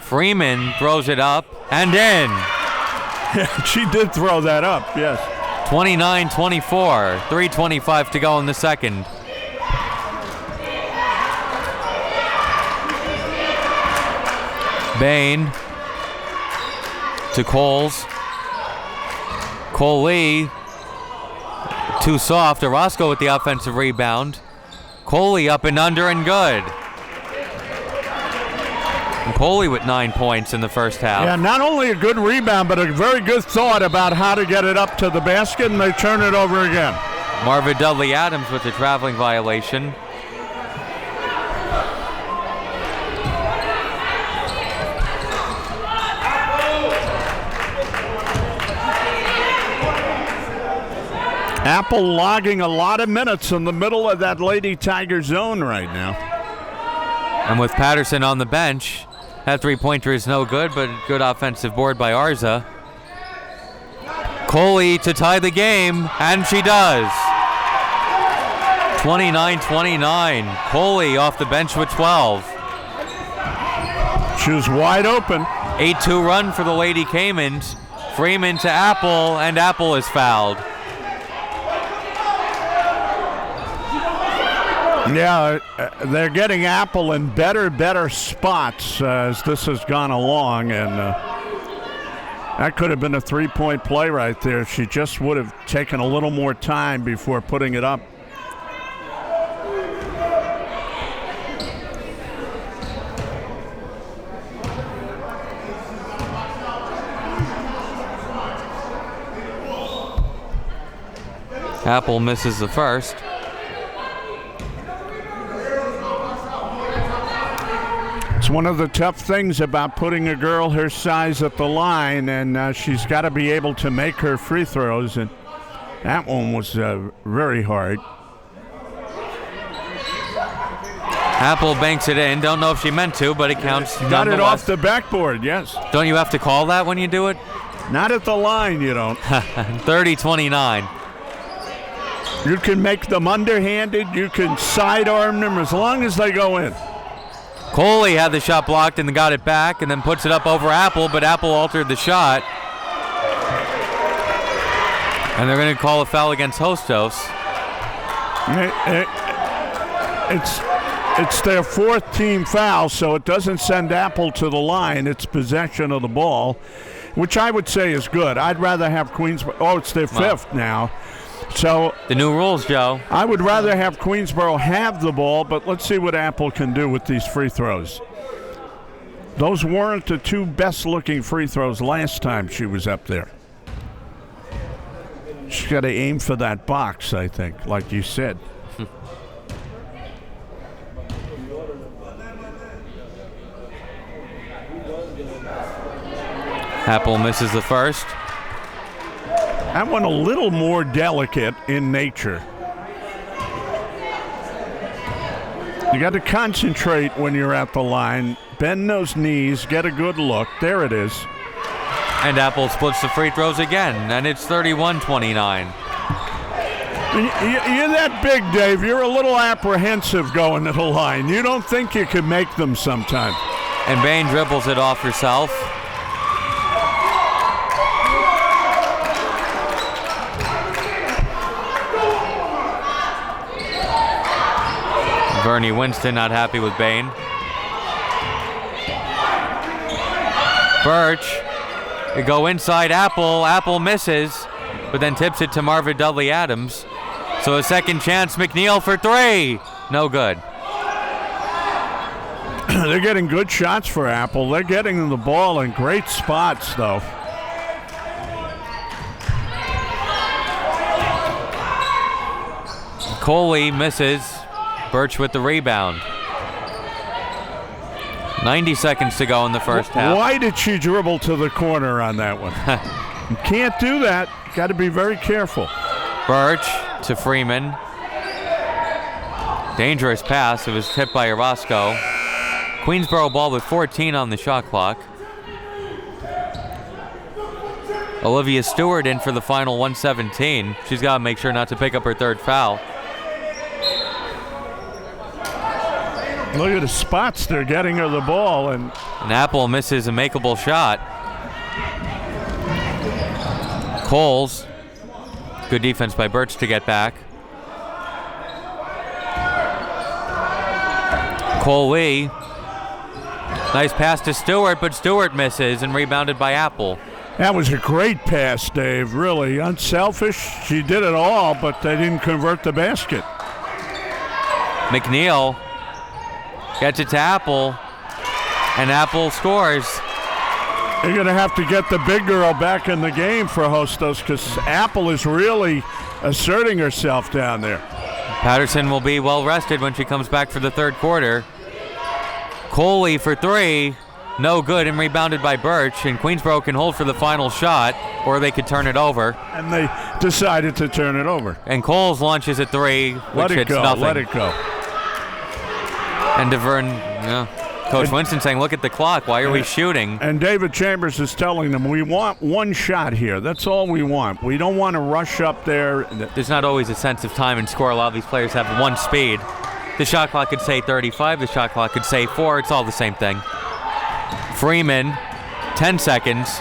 Freeman throws it up and in. She did throw that up, yes. 29-24. 3:25 to go in the second. Bain to Coles. Cole Lee, too soft. Orozco with the offensive rebound. Coley up and under and good. And Coley with 9 points in the first half. Yeah, not only a good rebound, but a very good thought about how to get it up to the basket, and they turn it over again. Marvin Dudley Adams with the traveling violation. Apple logging a lot of minutes in the middle of that Lady Tiger zone right now. And with Patterson on the bench, that three-pointer is no good, but good offensive board by Arza. Coley to tie the game, and she does. 29-29. Coley off the bench with 12. She was wide open. 8-2 run for the Lady Caymans. Freeman to Apple, and Apple is fouled. Yeah, they're getting Apple in better spots as this has gone along, and that could have been a three-point play right there. She just would have taken a little more time before putting it up. Apple misses the first. It's one of the tough things about putting a girl her size at the line, and she's got to be able to make her free throws, and that one was very hard. Apple banks it in. Don't know if she meant to, but it counts. Got it off the backboard, yes. Don't you have to call that when you do it? Not at the line, you don't. 30-29. You can make them underhanded, you can sidearm them as long as they go in. Coley had the shot blocked and got it back and then puts it up over Apple, but Apple altered the shot. And they're going to call a foul against Hostos. It's their fourth team foul, so it doesn't send Apple to the line. It's possession of the ball, which I would say is good. I'd rather have Queensboro. Oh, it's their fifth now. So the new rules, Joe. I would rather have Queensboro have the ball, but let's see what Apple can do with these free throws. Those weren't the two best-looking free throws last time she was up there. She's got to aim for that box, I think, like you said. Apple misses the first. That one a little more delicate in nature. You got to concentrate when you're at the line. Bend those knees, get a good look. There it is. And Apple splits the free throws again, and it's 31-29. You're that big, Dave. You're a little apprehensive going to the line. You don't think you can make them sometimes. And Bain dribbles it off herself. Bernie Winston not happy with Bain. Birch. They go inside Apple. Apple misses, but then tips it to Marvin Dudley Adams. So a second chance. McNeil for three. No good. They're getting good shots for Apple. They're getting the ball in great spots, though. Coley misses. Birch with the rebound. 90 seconds to go in the first half. Why did she dribble to the corner on that one? You can't do that. Got to be very careful. Birch to Freeman. Dangerous pass. It was tipped by Orozco. Queensboro ball with 14 on the shot clock. Olivia Stewart in for the final 117. She's got to make sure not to pick up her third foul. Look at the spots they're getting her the ball. And Apple misses a makeable shot. Coles. Good defense by Birch to get back. Coley. Nice pass to Stewart, but Stewart misses and rebounded by Apple. That was a great pass, Dave. Really unselfish. She did it all, but they didn't convert the basket. McNeil gets it to Apple, and Apple scores. They're going to have to get the big girl back in the game for Hostos because Apple is really asserting herself down there. Patterson will be well rested when she comes back for the third quarter. Coley for three, no good, and rebounded by Birch, and Queensboro can hold for the final shot, or they could turn it over. And they decided to turn it over. And Coles launches a three, which Let it hits go, nothing. let it go. And Coach Winston saying, look at the clock, why are we shooting? And David Chambers is telling them, we want one shot here. That's all we want. We don't want to rush up there. There's not always a sense of time and score. A lot of these players have one speed. The shot clock could say 35, the shot clock could say 4. It's all the same thing. Freeman, 10 seconds.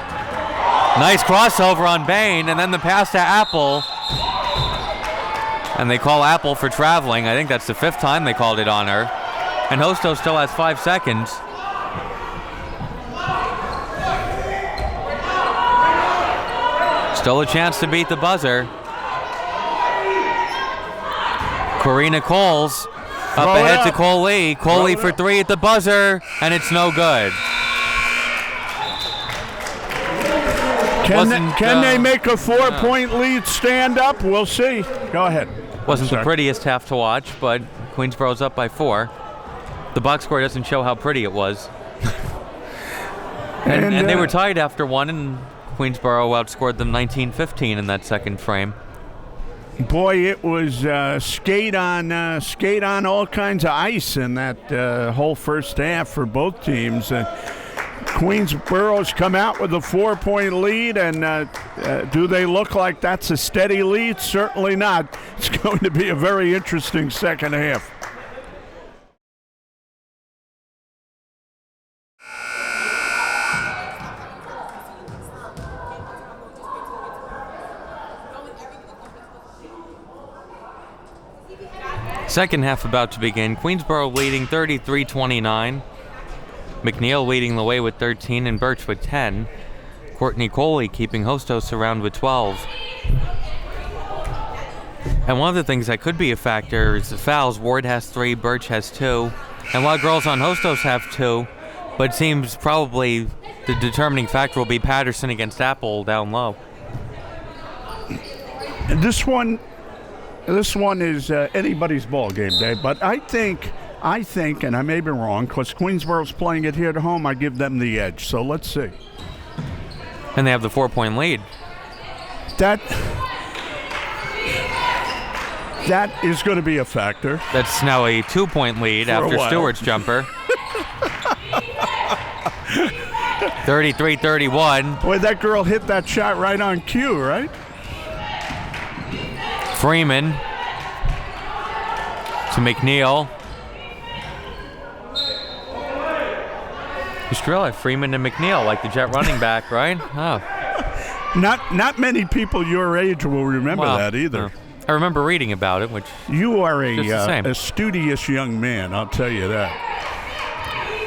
Nice crossover on Bain, and then the pass to Apple. And they call Apple for traveling. I think that's the 5th time they called it on her. And Hostos still has 5 seconds. Still a chance to beat the buzzer. Corina Coles up ahead to Coley. Coley for 3 at the buzzer, and it's no good. Can they make a 4-point lead stand up? We'll see. Go ahead. Wasn't the prettiest half to watch, but Queensboro's up by 4. The box score doesn't show how pretty it was. and they were tied after 1, and Queensboro outscored them 19-15 in that second frame. Boy, it was skate on all kinds of ice in that whole first half for both teams. Queensboro's come out with a 4-point lead, and do they look like that's a steady lead? Certainly not. It's going to be a very interesting second half. Second half about to begin. Queensboro leading 33-29. McNeil leading the way with 13 and Birch with 10. Courtney Coley keeping Hostos around with 12. And one of the things that could be a factor is the fouls. Ward has 3, Birch has 2. And a lot of girls on Hostos have 2. But it seems probably the determining factor will be Patterson against Apple down low. This one is anybody's ball game, Dave. But I think, and I may be wrong, because Queensboro's playing it here at home, I give them the edge. So let's see. And they have the 4-point lead. That is going to be a factor. That's now a 2-point lead after Stewart's jumper. 33-31. Boy, that girl hit that shot right on cue, right? Freeman to McNeil. You should realize Freeman and McNeil, like the Jet running back, right? Oh. Not many people your age will remember that either. No. I remember reading about it, which you are a studious young man, I'll tell you that.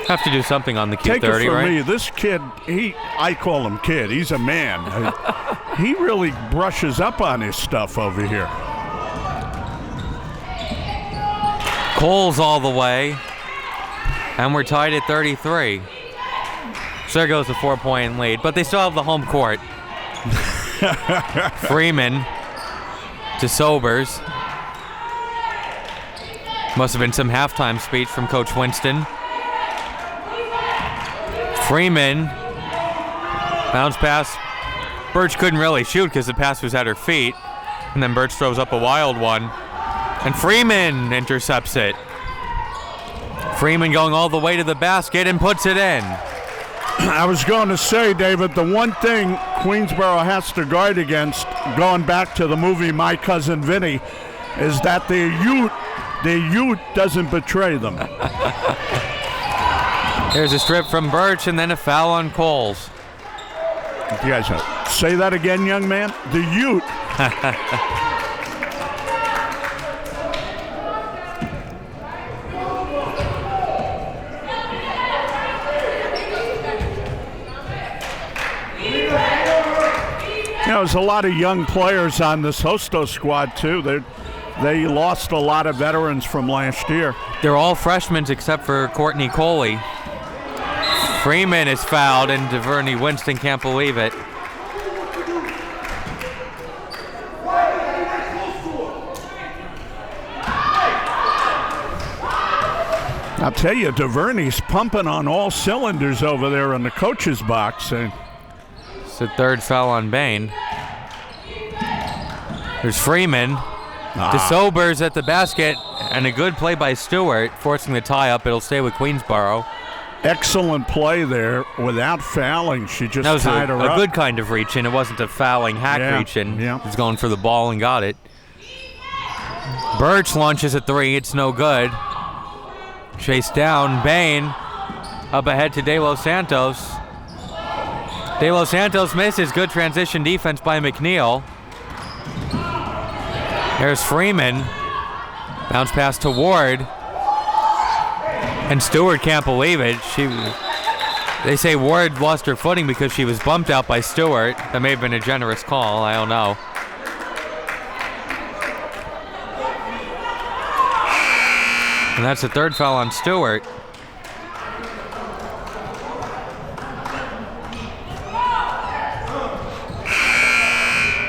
Have to do something on the Q30, Take it from right? me, this kid, I call him kid, he's a man. He really brushes up on his stuff over here. Coles all the way, and we're tied at 33. So there goes the 4-point lead, but they still have the home court. Freeman to Sobers. Must have been some halftime speech from Coach Winston. Freeman, bounce pass. Birch couldn't really shoot because the pass was at her feet. And then Birch throws up a wild one. And Freeman intercepts it. Freeman going all the way to the basket and puts it in. I was going to say, David, the one thing Queensboro has to guard against, going back to the movie My Cousin Vinny, is that their youth doesn't betray them. Here's a strip from Birch and then a foul on Coles. You guys say that again, young man? The youth. there's a lot of young players on this Hostos squad, too. They lost a lot of veterans from last year. They're all freshmen except for Courtney Coley. Freeman is fouled, and DeVerney Winston can't believe it. I'll tell you, DeVerney's pumping on all cylinders over there in the coach's box. It's the third foul on Bain. There's Freeman. DeSober's at the basket, and a good play by Stewart, forcing the tie-up. It'll stay with Queensboro. Excellent play there without fouling. She just That was tied her a up. good kind of reach-in. It wasn't a fouling hack reach-in. Yeah. He was going for the ball and got it. Birch launches a three. It's no good. Chased down. Bain up ahead to De Los Santos. De Los Santos misses. Good transition defense by McNeil. There's Freeman. Bounce pass to Ward. And Stewart can't believe it. They say Ward lost her footing because she was bumped out by Stewart. That may have been a generous call. I don't know. And that's the third foul on Stewart.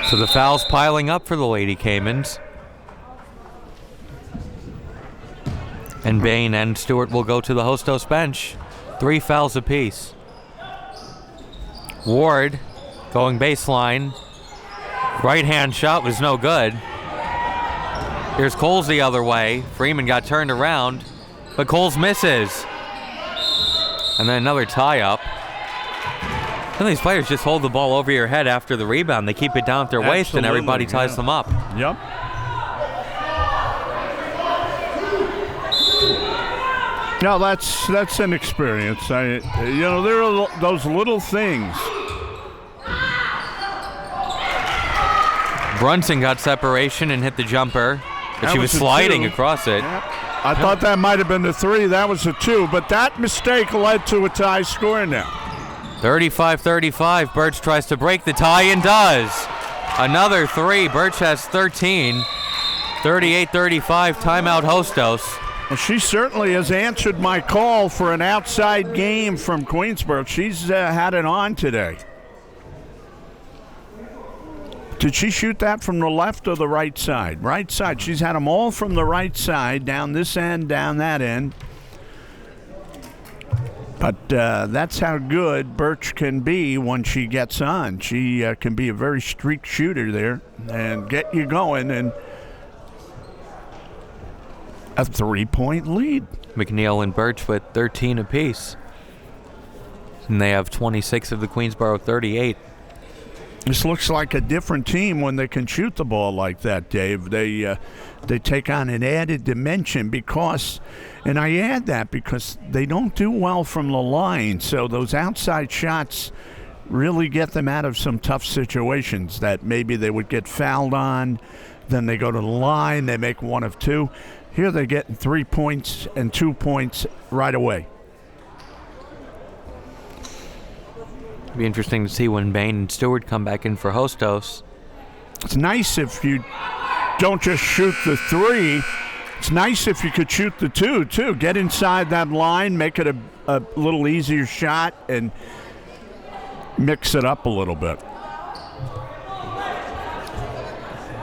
So the fouls piling up for the Lady Caymans. And Bain and Stewart will go to the Hostos bench. 3 fouls apiece. Ward going baseline. Right hand shot was no good. Here's Coles the other way. Freeman got turned around, but Coles misses. And then another tie-up. Some of these players just hold the ball over your head after the rebound. They keep it down at their waist, and everybody ties them up. Yep. No, that's an experience. There are those little things. Brunson got separation and hit the jumper, but she was sliding across it. Yep. I thought that might have been the 3. That was a 2, but that mistake led to a tie score now. 35-35. Birch tries to break the tie and does. Another 3. Birch has 13. 38-35. Timeout Hostos. Well, she certainly has answered my call for an outside game from Queensboro. She's had it on today. Did she shoot that from the left or the right side? Right side. She's had them all from the right side, down this end, down that end. But that's how good Birch can be when she gets on. She can be a very streak shooter there and get you going, and a 3-point lead. McNeil and Birch with 13 apiece. And they have 26 of the Queensboro 38. This looks like a different team when they can shoot the ball like that, Dave. They take on an added dimension because, and I add that because they don't do well from the line. So those outside shots really get them out of some tough situations that maybe they would get fouled on. Then they go to the line, they make 1 of 2. Here they're getting 3 points and 2 points right away. It'll be interesting to see when Bain and Stewart come back in for Hostos. It's nice if you don't just shoot the 3. It's nice if you could shoot the 2, too. Get inside that line, make it a little easier shot, and mix it up a little bit.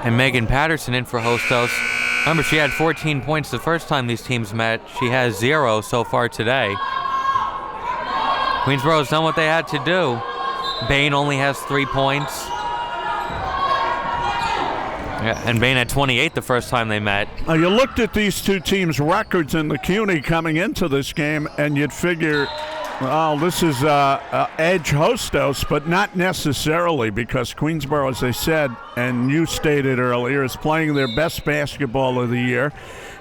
And Megan Patterson in for Hostos. Remember, she had 14 points the first time these teams met. She has 0 so far today. Queensboro's done what they had to do. Bain only has 3 points. Yeah, and Bain had 28 the first time they met. Now, you looked at these two teams' records in the CUNY coming into this game, and you'd figure, well, this is edge Hostos, but not necessarily, because Queensboro, as I said, and you stated earlier, is playing their best basketball of the year.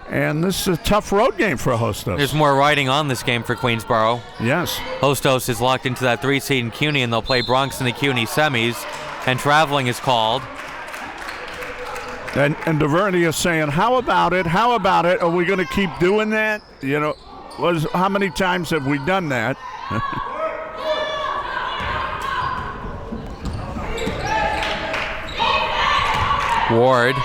And this is a tough road game for Hostos. There's more riding on this game for Queensboro. Yes. Hostos is locked into that 3 seed in CUNY, and they'll play Bronx in the CUNY semis. And traveling is called. And DeVerney is saying, how about it? How about it? Are we going to keep doing that? You know, how many times have we done that? Ward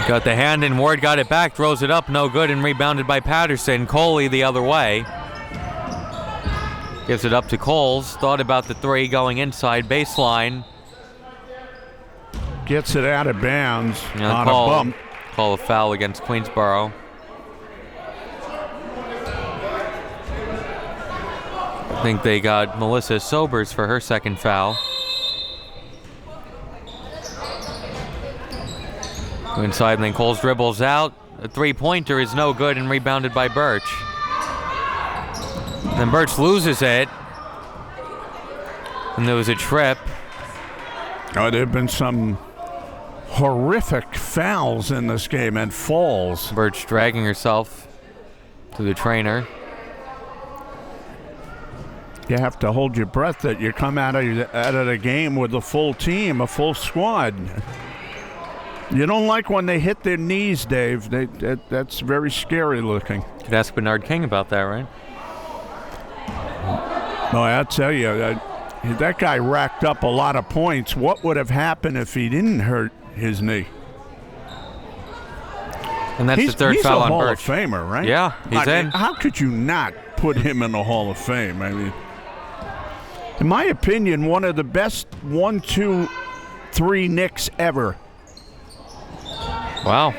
got the hand and Ward got it back, throws it up, no good, and rebounded by Patterson. Coley the other way. Gives it up to Coles. Thought about the three going inside baseline. Gets it out of bounds on a Call bump. a foul against Queensboro. I think they got Melissa Sobers for her second foul. Inside, and then Coles dribbles out. A three-pointer is no good and rebounded by Birch. Then Birch loses it. And there was a trip. Oh, there have been some horrific fouls in this game and falls. Birch dragging herself to the trainer. You have to hold your breath that you come out of the game with a full team, a full squad. You don't like when they hit their knees, Dave. That's very scary looking. Could ask Bernard King about that, right? Well, I'll tell you, that guy racked up a lot of points. What would have happened if he didn't hurt his knee? And that's the third foul on Birch. He's a Hall of Famer, right? Yeah, he's in. How could you not put him in the Hall of Fame? I mean, in my opinion, one of the best 1, 2, 3 Knicks ever. Wow.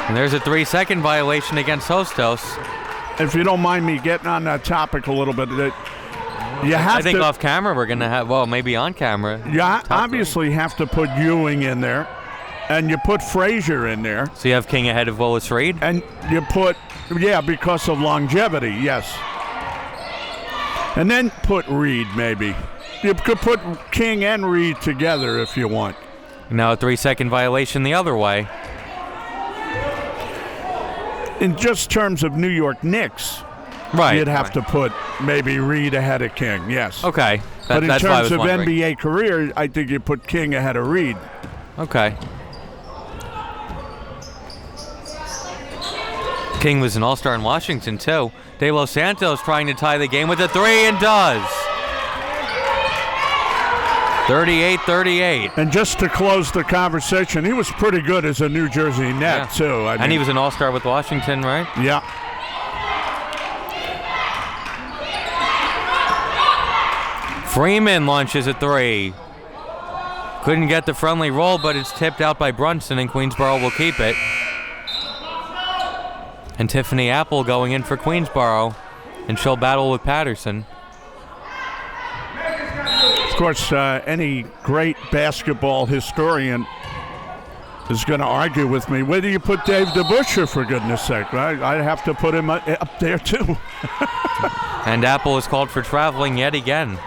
And there's a 3-second violation against Hostos. If you don't mind me getting on that topic a little bit, I think off camera we're going to have, well, maybe on camera. You obviously have to put Ewing in there, and you put Frazier in there. So you have King ahead of Willis Reed? And you put, because of longevity, yes. And then put Reed, maybe. You could put King and Reed together if you want. Now a 3-second violation the other way. In just terms of New York Knicks, right, you'd have to put maybe Reed ahead of King, yes. Okay. But in that's why I terms was of wondering. NBA career, I think you put King ahead of Reed. Okay. King was an all-star in Washington, too. De Los Santos trying to tie the game with a three and does. 38-38. And just to close the conversation, he was pretty good as a New Jersey Net, too. And he was an all-star with Washington, right? Yeah. Freeman launches a three. Couldn't get the friendly roll, but it's tipped out by Brunson, and Queensboro will keep it. And Tiffany Apple going in for Queensboro, and she'll battle with Patterson. Of course, any great basketball historian is going to argue with me. Whether you put Dave DeBusschere, for goodness sake, right? I'd have to put him up there, too. And Apple is called for traveling yet again.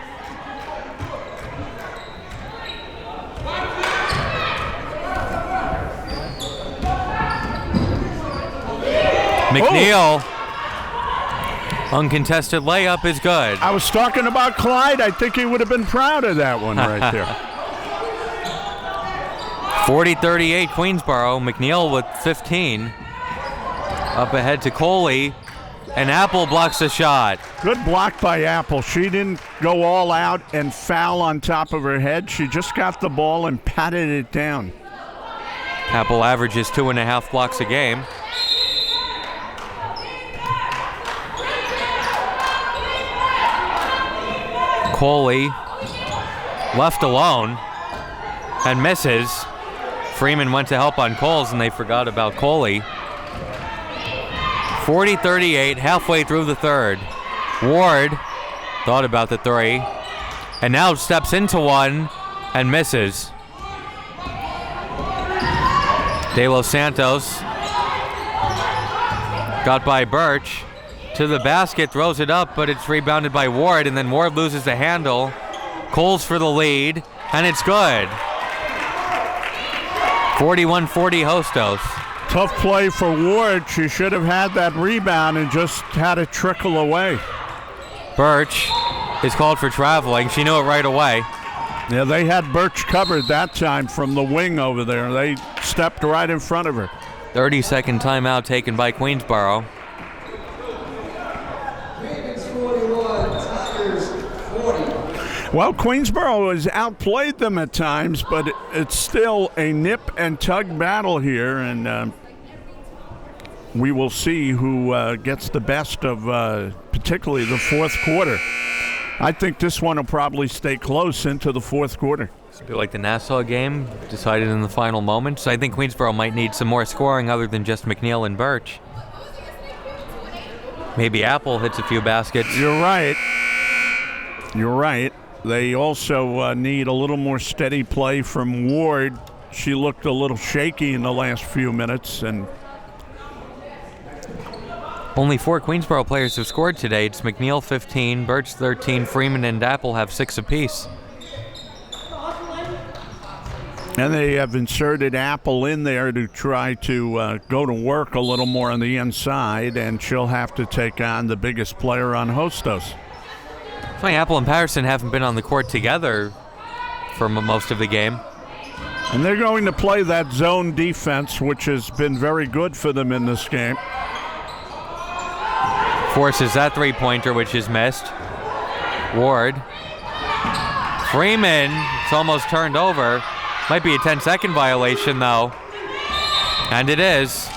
McNeil, uncontested layup is good. I was talking about Clyde. I think he would have been proud of that one right there. 40-38 Queensboro. McNeil with 15. Up ahead to Coley. And Apple blocks the shot. Good block by Apple. She didn't go all out and foul on top of her head. She just got the ball and patted it down. Apple averages 2.5 blocks a game. Coley left alone and misses. Freeman went to help on Coles and they forgot about Coley. 40-38, halfway through the third. Ward thought about the three and now steps into one and misses. De Los Santos got by Birch. To the basket, throws it up, but it's rebounded by Ward, and then Ward loses the handle. Coles for the lead, and it's good. 41-40 Hostos. Tough play for Ward. She should have had that rebound and just had it trickle away. Birch is called for traveling. She knew it right away. Yeah, they had Birch covered that time from the wing over there. They stepped right in front of her. 30-second timeout taken by Queensboro. Well, Queensboro has outplayed them at times, but it's still a nip and tug battle here, and we will see who gets the best of particularly the fourth quarter. I think this one will probably stay close into the fourth quarter. It's a bit like the Nassau game, decided in the final moments. I think Queensboro might need some more scoring other than just McNeil and Birch. Maybe Apple hits a few baskets. You're right. You're right. They also need a little more steady play from Ward. She looked a little shaky in the last few minutes, and only 4 Queensboro players have scored today. It's McNeil 15, Birch 13, Freeman and Apple have 6 apiece. And they have inserted Apple in there to try to go to work a little more on the inside, and she'll have to take on the biggest player on Hostos. Funny, Apple and Patterson haven't been on the court together for most of the game. And they're going to play that zone defense, which has been very good for them in this game. Forces that three-pointer, which is missed. Ward. Freeman, it's almost turned over. Might be a 10-second violation, though. And it is.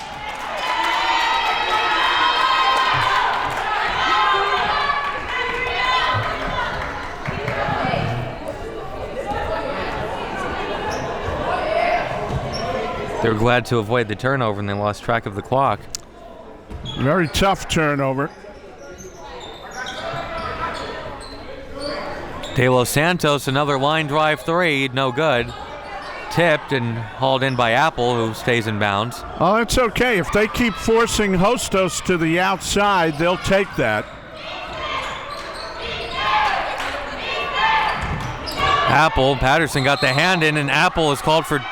They were glad to avoid the turnover, and they lost track of the clock. Very tough turnover. De Los Santos, another line drive three, no good. Tipped and hauled in by Apple, who stays in bounds. Oh, it's okay. If they keep forcing Hostos to the outside, they'll take that. Apple, Patterson got the hand in, and Apple is called for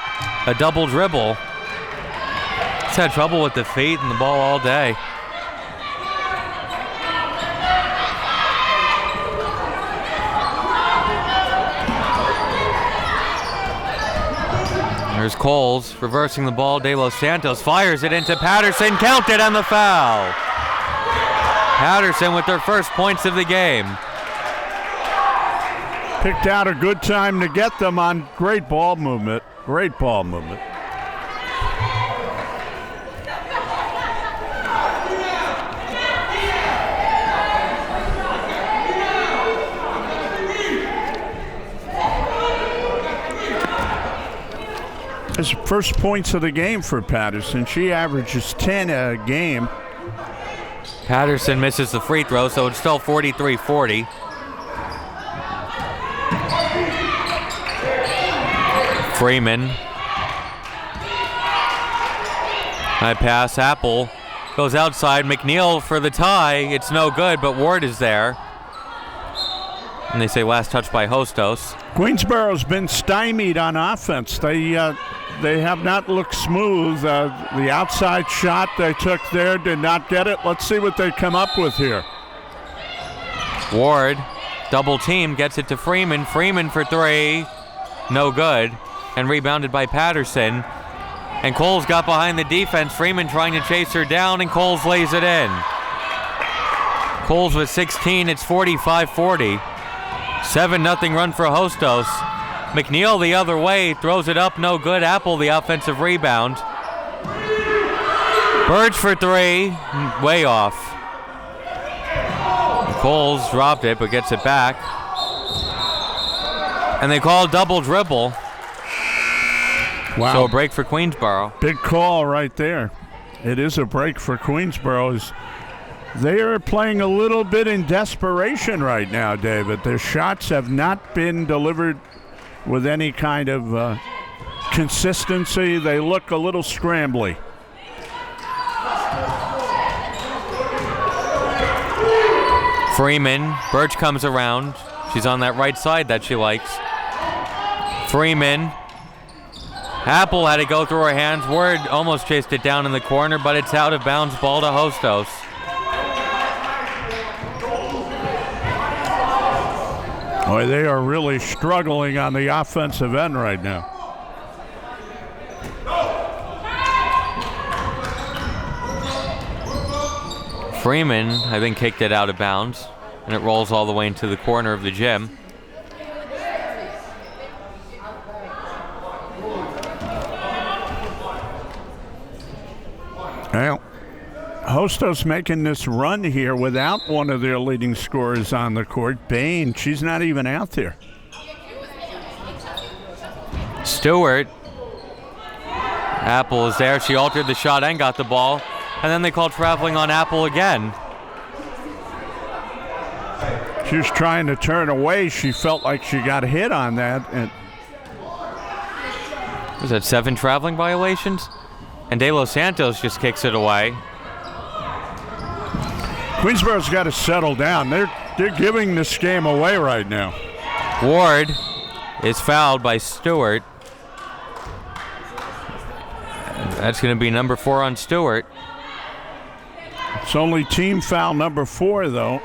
a double dribble. He's had trouble with the feet and the ball all day. There's Coles reversing the ball. De Los Santos fires it into Patterson. Counted on the foul. Patterson with their first points of the game. Picked out a good time to get them on great ball movement. Great ball movement. His first points of the game for Patterson. She averages 10 a game. Patterson misses the free throw, so it's still 43-40. Freeman. High pass, Apple goes outside. McNeil for the tie. It's no good, but Ward is there. And they say last touch by Hostos. Queensboro's been stymied on offense. They have not looked smooth. The outside shot they took there did not get it. Let's see what they come up with here. Ward, double team, gets it to Freeman. Freeman for three, no good. And rebounded by Patterson. And Coles got behind the defense. Freeman trying to chase her down, and Coles lays it in. Coles with 16, it's 45-40. 7-0 run for Hostos. McNeil the other way, throws it up, no good. Apple the offensive rebound. Birch for three, way off. Coles dropped it, but gets it back. And they call a double dribble. Wow. So a break for Queensboro. Big call right there. It is a break for Queensboro. They are playing a little bit in desperation right now, David. Their shots have not been delivered with any kind of consistency. They look a little scrambly. Freeman, Birch comes around. She's on that right side that she likes. Freeman. Apple had to go through her hands. Ward almost chased it down in the corner, but it's out of bounds. Ball to Hostos. Boy, they are really struggling on the offensive end right now. Freeman, I think, kicked it out of bounds, and it rolls all the way into the corner of the gym. Well, Hostos making this run here without one of their leading scorers on the court. Bain, she's not even out there. Stewart. Apple is there. She altered the shot and got the ball. And then they called traveling on Apple again. She was trying to turn away. She felt like she got hit on that. And Was that 7 traveling violations? And De Los Santos just kicks it away. Queensboro's got to settle down. They're giving this game away right now. Ward is fouled by Stewart. That's going to be number 4 on Stewart. It's only team foul number 4, though.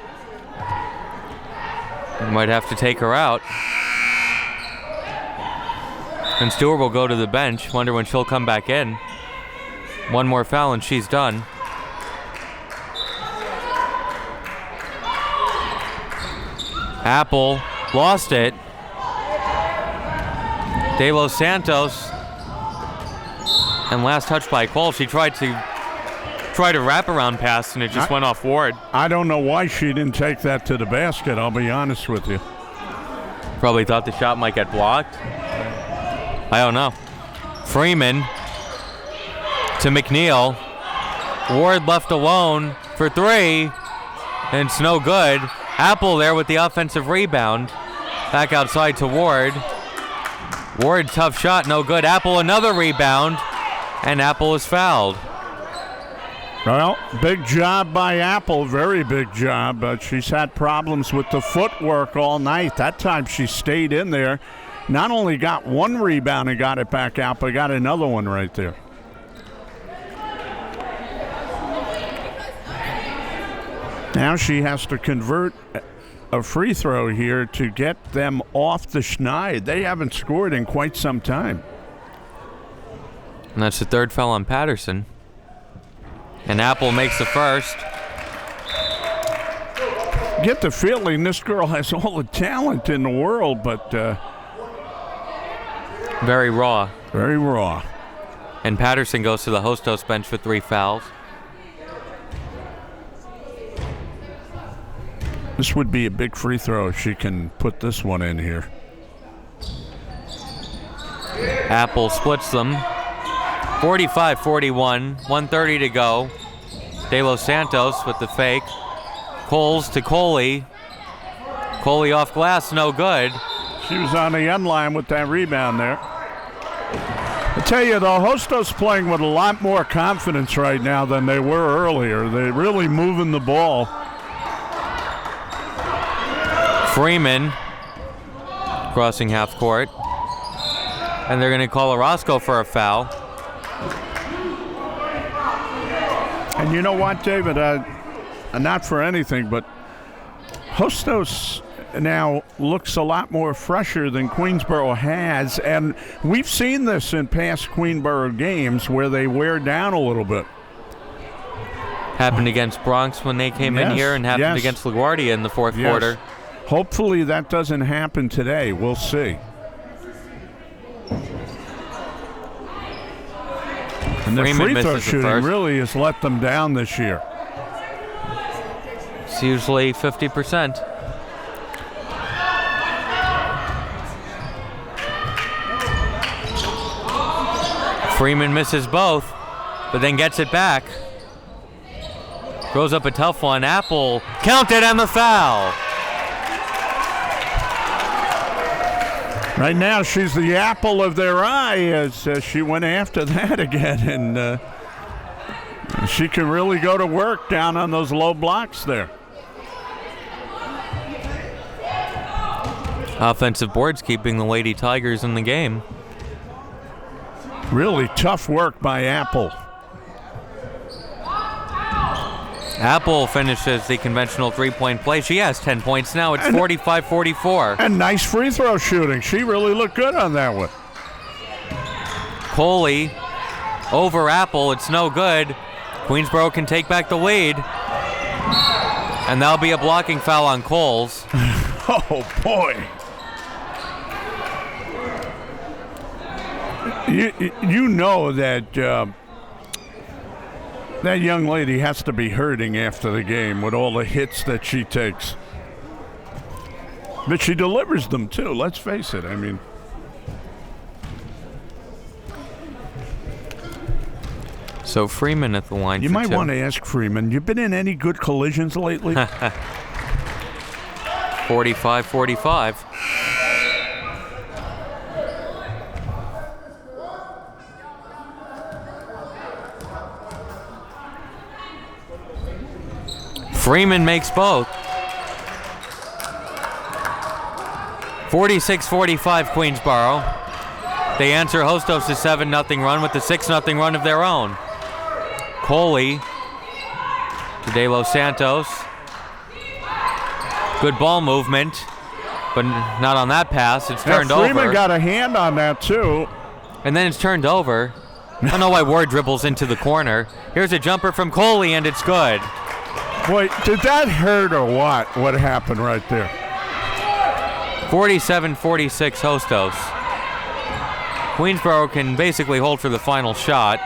Might have to take her out. And Stewart will go to the bench. Wonder when she'll come back in. One more foul and she's done. Apple lost it. De Los Santos. And last touch by Cole. She tried to wrap around pass and it just went off Ward. I don't know why she didn't take that to the basket, I'll be honest with you. Probably thought the shot might get blocked. I don't know. Freeman to McNeil. Ward left alone for 3. And it's no good. Apple there with the offensive rebound. Back outside to Ward. Ward, tough shot, no good. Apple, another rebound. And Apple is fouled. Well, big job by Apple, very big job, but she's had problems with the footwork all night. That time she stayed in there. Not only got 1 rebound and got it back out, but got another one right there. Now she has to convert a free throw here to get them off the schneid. They haven't scored in quite some time. And that's the 3rd foul on Patterson. And Apple makes the first. Get the feeling this girl has all the talent in the world, but Very raw. very raw. And Patterson goes to the Hostos bench for 3 fouls. This would be a big free throw if she can put this one in here. Apple splits them. 45-41, 1:30 to go. De Los Santos with the fake. Coles to Coley. Coley off glass, no good. She was on the end line with that rebound there. I tell you, though, Hostos playing with a lot more confidence right now than they were earlier. They're really moving the ball. Freeman crossing half court. And they're going to call Orozco for a foul. And you know what, David? Not for anything, but Hostos now looks a lot more fresher than Queensboro has, and we've seen this in past Queensboro games where they wear down a little bit. Happened against Bronx when they came in here, and happened against LaGuardia in the 4th quarter. Hopefully that doesn't happen today. We'll see. And the Freeman free throw misses the shooting first. really has let them down this year. It's usually 50%. Freeman misses both, but then gets it back. Throws up a tough one. Apple counted and the foul. Right now, she's the apple of their eye as she went after that again, and she can really go to work down on those low blocks there. Offensive boards keeping the Lady Tigers in the game. Really tough work by Apple. Apple finishes the conventional 3-point play. She has 10 points now. It's 45-44. And nice free throw shooting. She really looked good on that one. Coley over Apple. It's no good. Queensboro can take back the lead. And that'll be a blocking foul on Coles. Oh, boy. You know that that young lady has to be hurting after the game with all the hits that she takes. But she delivers them too, let's face it. I mean, So Freeman at the line. you for might two. want to ask Freeman, you been in any good collisions lately? 45-45. Freeman makes both. 46-45 Queensboro. They answer Hostos' 7-0 run with the 6-0 run of their own. Coley to De Los Santos. Good ball movement, but not on that pass. It's turned Freeman over. got a hand on that too. And then it's turned over. I don't know why Ward dribbles into the corner. Here's a jumper from Coley, and it's good. Boy, did that hurt or what? What happened right there? 47-46 Hostos. Queensboro can basically hold for the final shot.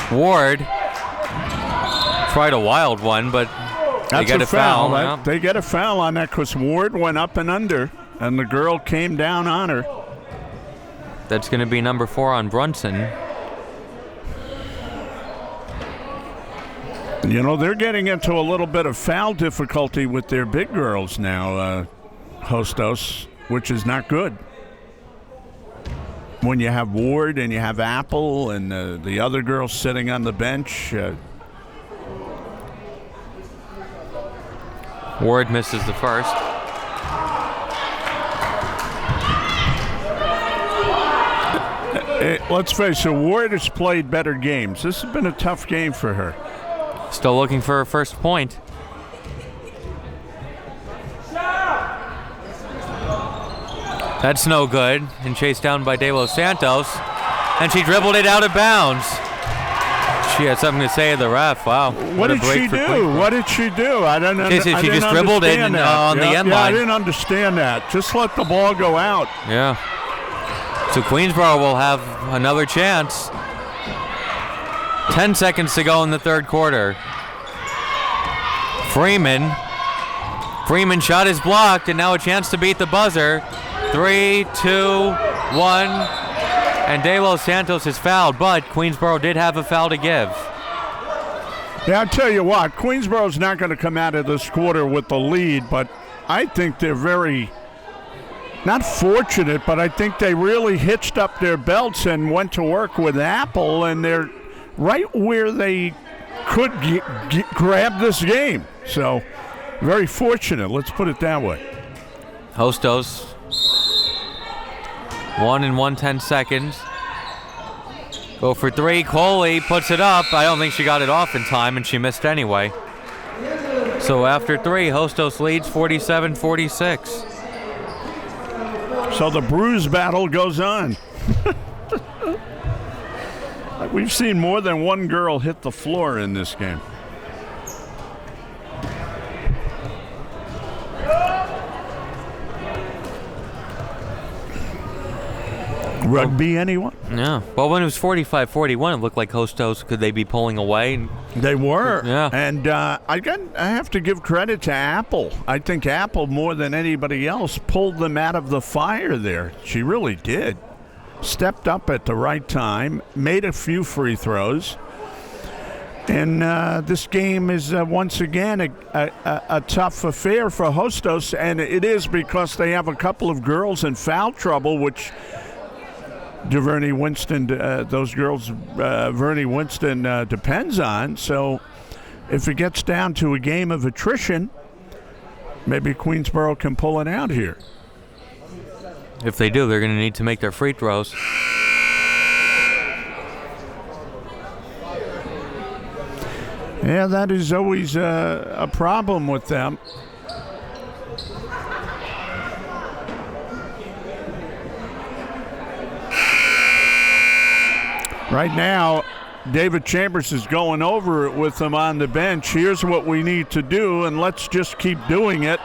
Ward tried a wild one, but they get a foul. Yeah. They get a foul on that because Ward went up and under, and the girl came down on her. That's going to be number 4 on Brunson. You know, they're getting into a little bit of foul difficulty with their big girls now, Hostos, which is not good. When you have Ward and you have Apple and the other girls sitting on the bench. Ward misses the first. Let's face it, Ward has played better games. This has been a tough game for her. Still looking for her first point. That's no good. And chased down by De Los Santos. And she dribbled it out of bounds. She had something to say to the ref. Wow. What did she do? What did she do? I don't know. She just dribbled it on the end line. I didn't understand that. Just let the ball go out. Yeah. So Queensboro will have another chance. 10 seconds to go in the third quarter. Freeman shot is blocked, and now a chance to beat the buzzer. 3, 2, 1, and De Los Santos is fouled, but Queensboro did have a foul to give. Yeah, I'll tell you what, Queensboro's not going to come out of this quarter with the lead, but I think they're very, not fortunate, but I think they really hitched up their belts and went to work with Apple, and they're right where they could grab this game. So, very fortunate, let's put it that way. Hostos, 1 and 1/10 seconds. Go for 3, Coley puts it up. I don't think she got it off in time, and she missed anyway. So after 3, Hostos leads 47-46. So the bruise battle goes on. We've seen more than one girl hit the floor in this game. Rugby, anyone? Yeah. Well, when it was 45-41, it looked like Hostos, could they be pulling away? They were. Yeah. And I have to give credit to Apple. I think Apple, more than anybody else, pulled them out of the fire there. She really did. Stepped up at the right time, made a few free throws. And this game is once again a tough affair for Hostos, and it is because they have a couple of girls in foul trouble, which DeVerney Winston, those girls, Verney Winston depends on. So if it gets down to a game of attrition, maybe Queensboro can pull it out here. If they do, they're going to need to make their free throws. Yeah, that is always a problem with them. Right now, David Chambers is going over it with them on the bench. Here's what we need to do, and let's just keep doing it.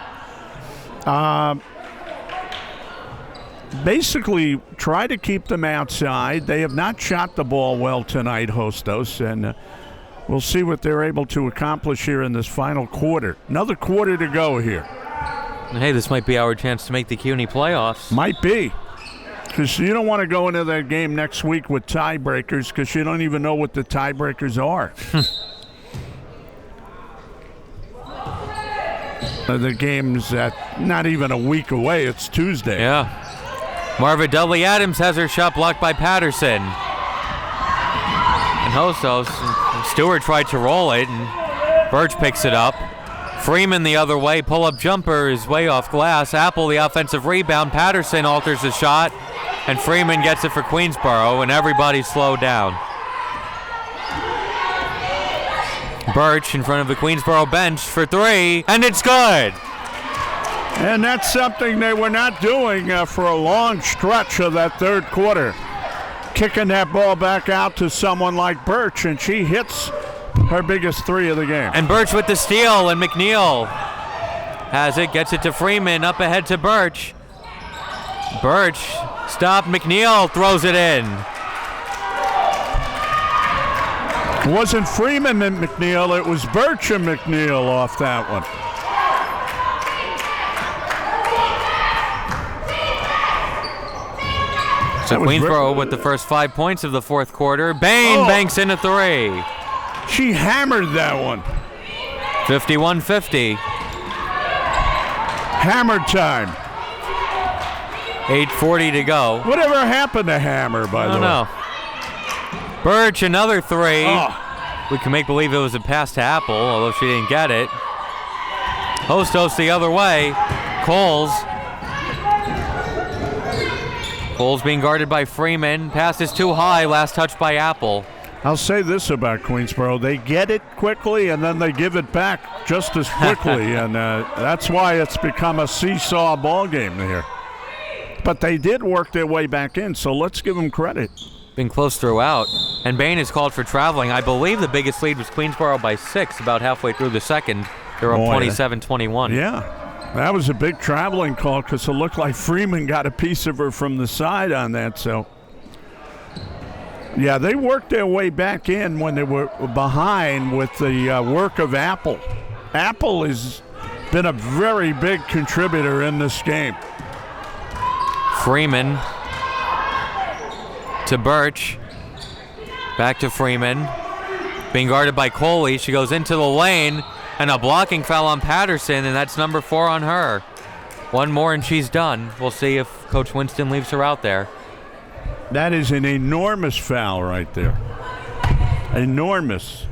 basically try to keep them outside. They have not shot the ball well tonight, Hostos, and we'll see what they're able to accomplish here in this final quarter. Another quarter to go here. Hey, this might be our chance to make the CUNY playoffs. Might be. Because you don't want to go into that game next week with tiebreakers because you don't even know what the tiebreakers are. The game's not even a week away. It's Tuesday. Yeah. Marva Dudley Adams has her shot blocked by Patterson. And Hostos, Stewart tried to roll it, and Birch picks it up. Freeman the other way. Pull-up jumper is way off glass. Apple the offensive rebound. Patterson alters the shot, and Freeman gets it for Queensboro, and everybody slowed down. Birch in front of the Queensboro bench for three, and it's good. And that's something they were not doing for a long stretch of that third quarter. Kicking that ball back out to someone like Birch, and she hits her biggest three of the game. And Birch with the steal, and McNeil has it, gets it to Freeman, up ahead to Birch. Birch stopped, McNeil throws it in. It wasn't Freeman and McNeil, it was Birch and McNeil off that one. So Queensboro with the first 5 points of the fourth quarter. Bain banks in a three. She hammered that one. 51-50. Hammer time. 8:40 to go. Whatever happened to Hammer, by the way? I don't know. Birch, another three. Oh. We can make believe it was a pass to Apple, although she didn't get it. Hostos the other way. Coles being guarded by Freeman. Pass is too high. Last touch by Apple. I'll say this about Queensboro. They get it quickly, and then they give it back just as quickly, and that's why it's become a seesaw ball game here. But they did work their way back in, so let's give them credit. Been close throughout. And Bain is called for traveling. I believe the biggest lead was Queensboro by 6 about halfway through the second. They're up 27-21. Yeah, that was a big traveling call because it looked like Freeman got a piece of her from the side on that. So, yeah, they worked their way back in when they were behind with the work of Apple. Apple has been a very big contributor in this game. Freeman to Birch. Back to Freeman. Being guarded by Coley. She goes into the lane, and a blocking foul on Patterson, and that's number 4 on her. One more and she's done. We'll see if Coach Winston leaves her out there. That is an enormous foul right there. Enormous.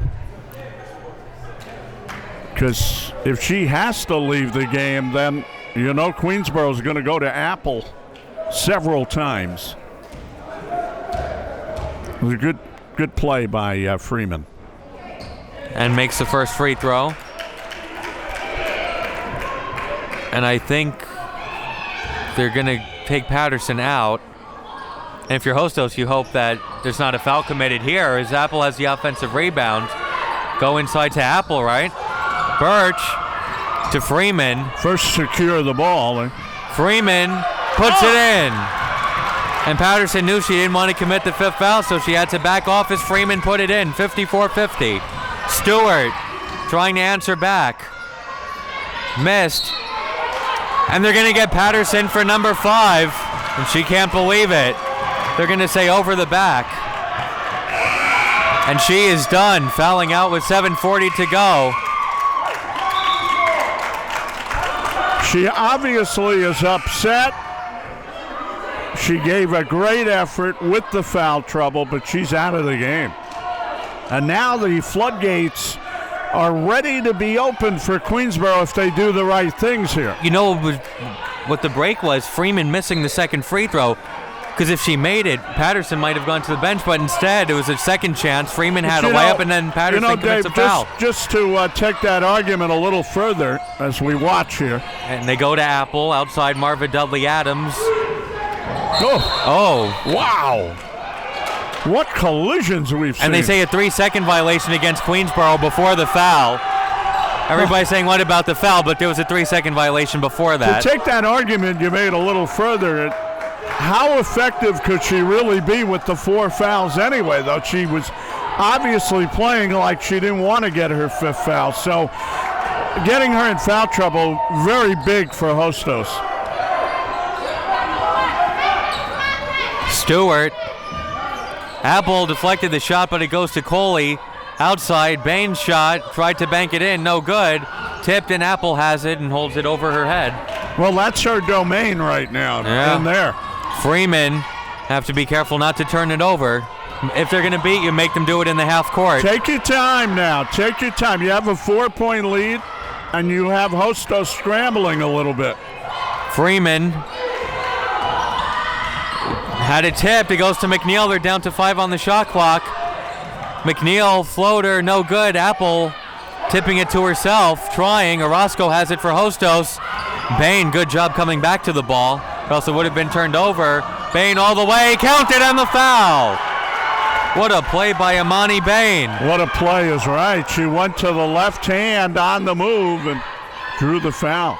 Because if she has to leave the game, then, you know, Queensboro's going to go to Apple several times. It was a good play by Freeman. And makes the first free throw. And I think they're going to take Patterson out. And if you're Hostos, you hope that there's not a foul committed here, as Apple has the offensive rebound. Go inside to Apple, right? Birch to Freeman. First secure the ball. Freeman puts it in. And Patterson knew she didn't want to commit the 5th foul, so she had to back off as Freeman put it in. 54-50. Stewart trying to answer back. Missed. And they're going to get Patterson for number 5. And she can't believe it. They're going to say over the back. And she is done, fouling out with 7:40 to go. She obviously is upset. She gave a great effort with the foul trouble, but she's out of the game. And now the floodgates are ready to be open for Queensboro if they do the right things here. You know what the break was? Freeman missing the second free throw. Because if she made it, Patterson might have gone to the bench, but instead it was a second chance. Freeman had a layup, and then Patterson commits a foul. Just to take that argument a little further as we watch here. And they go to Apple outside Marva Dudley Adams. Oh, wow. What collisions we've seen. And they say a 3-second violation against Queensboro before the foul. Everybody's saying, what about the foul? But there was a 3-second violation before that. To take that argument you made a little further, how effective could she really be with the 4 fouls anyway, though? She was obviously playing like she didn't want to get her 5th foul. So getting her in foul trouble, very big for Hostos. Stewart. Apple deflected the shot, but it goes to Coley. Outside, Bain's shot, tried to bank it in, no good. Tipped, and Apple has it and holds it over her head. Well, that's her domain right now, in there. Freeman have to be careful not to turn it over. If they're going to beat you, make them do it in the half court. Take your time now. Take your time. You have a 4-point lead, and you have Hostos scrambling a little bit. Freeman had it tipped. It goes to McNeil. They're down to 5 on the shot clock. McNeil, floater, no good. Apple tipping it to herself, trying. Orozco has it for Hostos. Bain, good job coming back to the ball. It also would have been turned over. Bain all the way, counted, and the foul. What a play by Amani Bain. What a play is right. She went to the left hand on the move and drew the foul.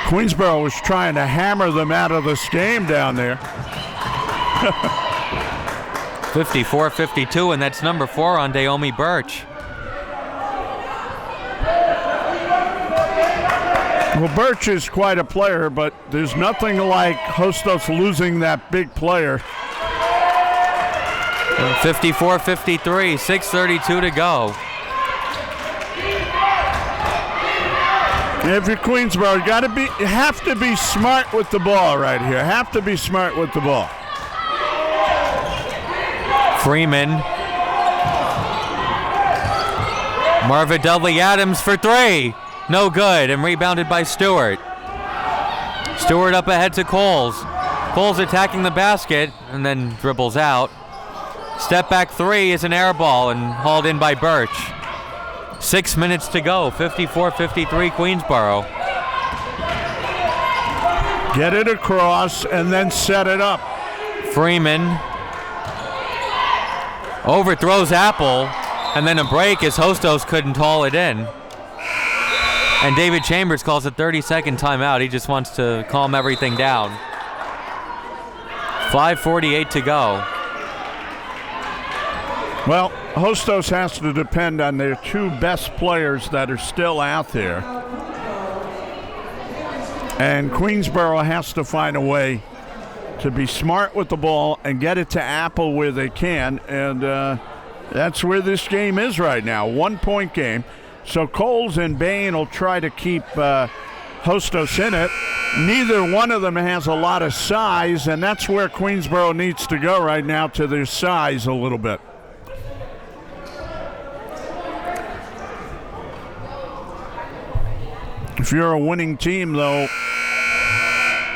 Queensboro was trying to hammer them out of this game down there. 54-52, and that's number 4 on Daomi Birch. Well, Birch is quite a player, but there's nothing like Hostos losing that big player. 54-53, 6:32 to go. If you're Queensboro, you have to be smart with the ball right here. Have to be smart with the ball. Freeman. Marva Dudley Adams for 3. No good, and rebounded by Stewart. Stewart up ahead to Coles. Coles attacking the basket and then dribbles out. Step back 3 is an air ball and hauled in by Birch. 6 minutes to go, 54-53 Queensboro. Get it across and then set it up. Freeman overthrows Apple, and then a break as Hostos couldn't haul it in. And David Chambers calls a 30-second timeout. He just wants to calm everything down. 5:48 to go. Well, Hostos has to depend on their 2 best players that are still out there. And Queensboro has to find a way to be smart with the ball and get it to Apple where they can. And that's where this game is right now, 1-point game. So Coles and Bain will try to keep Hostos in it. Neither one of them has a lot of size, and that's where Queensboro needs to go right now, to their size a little bit. If you're a winning team, though,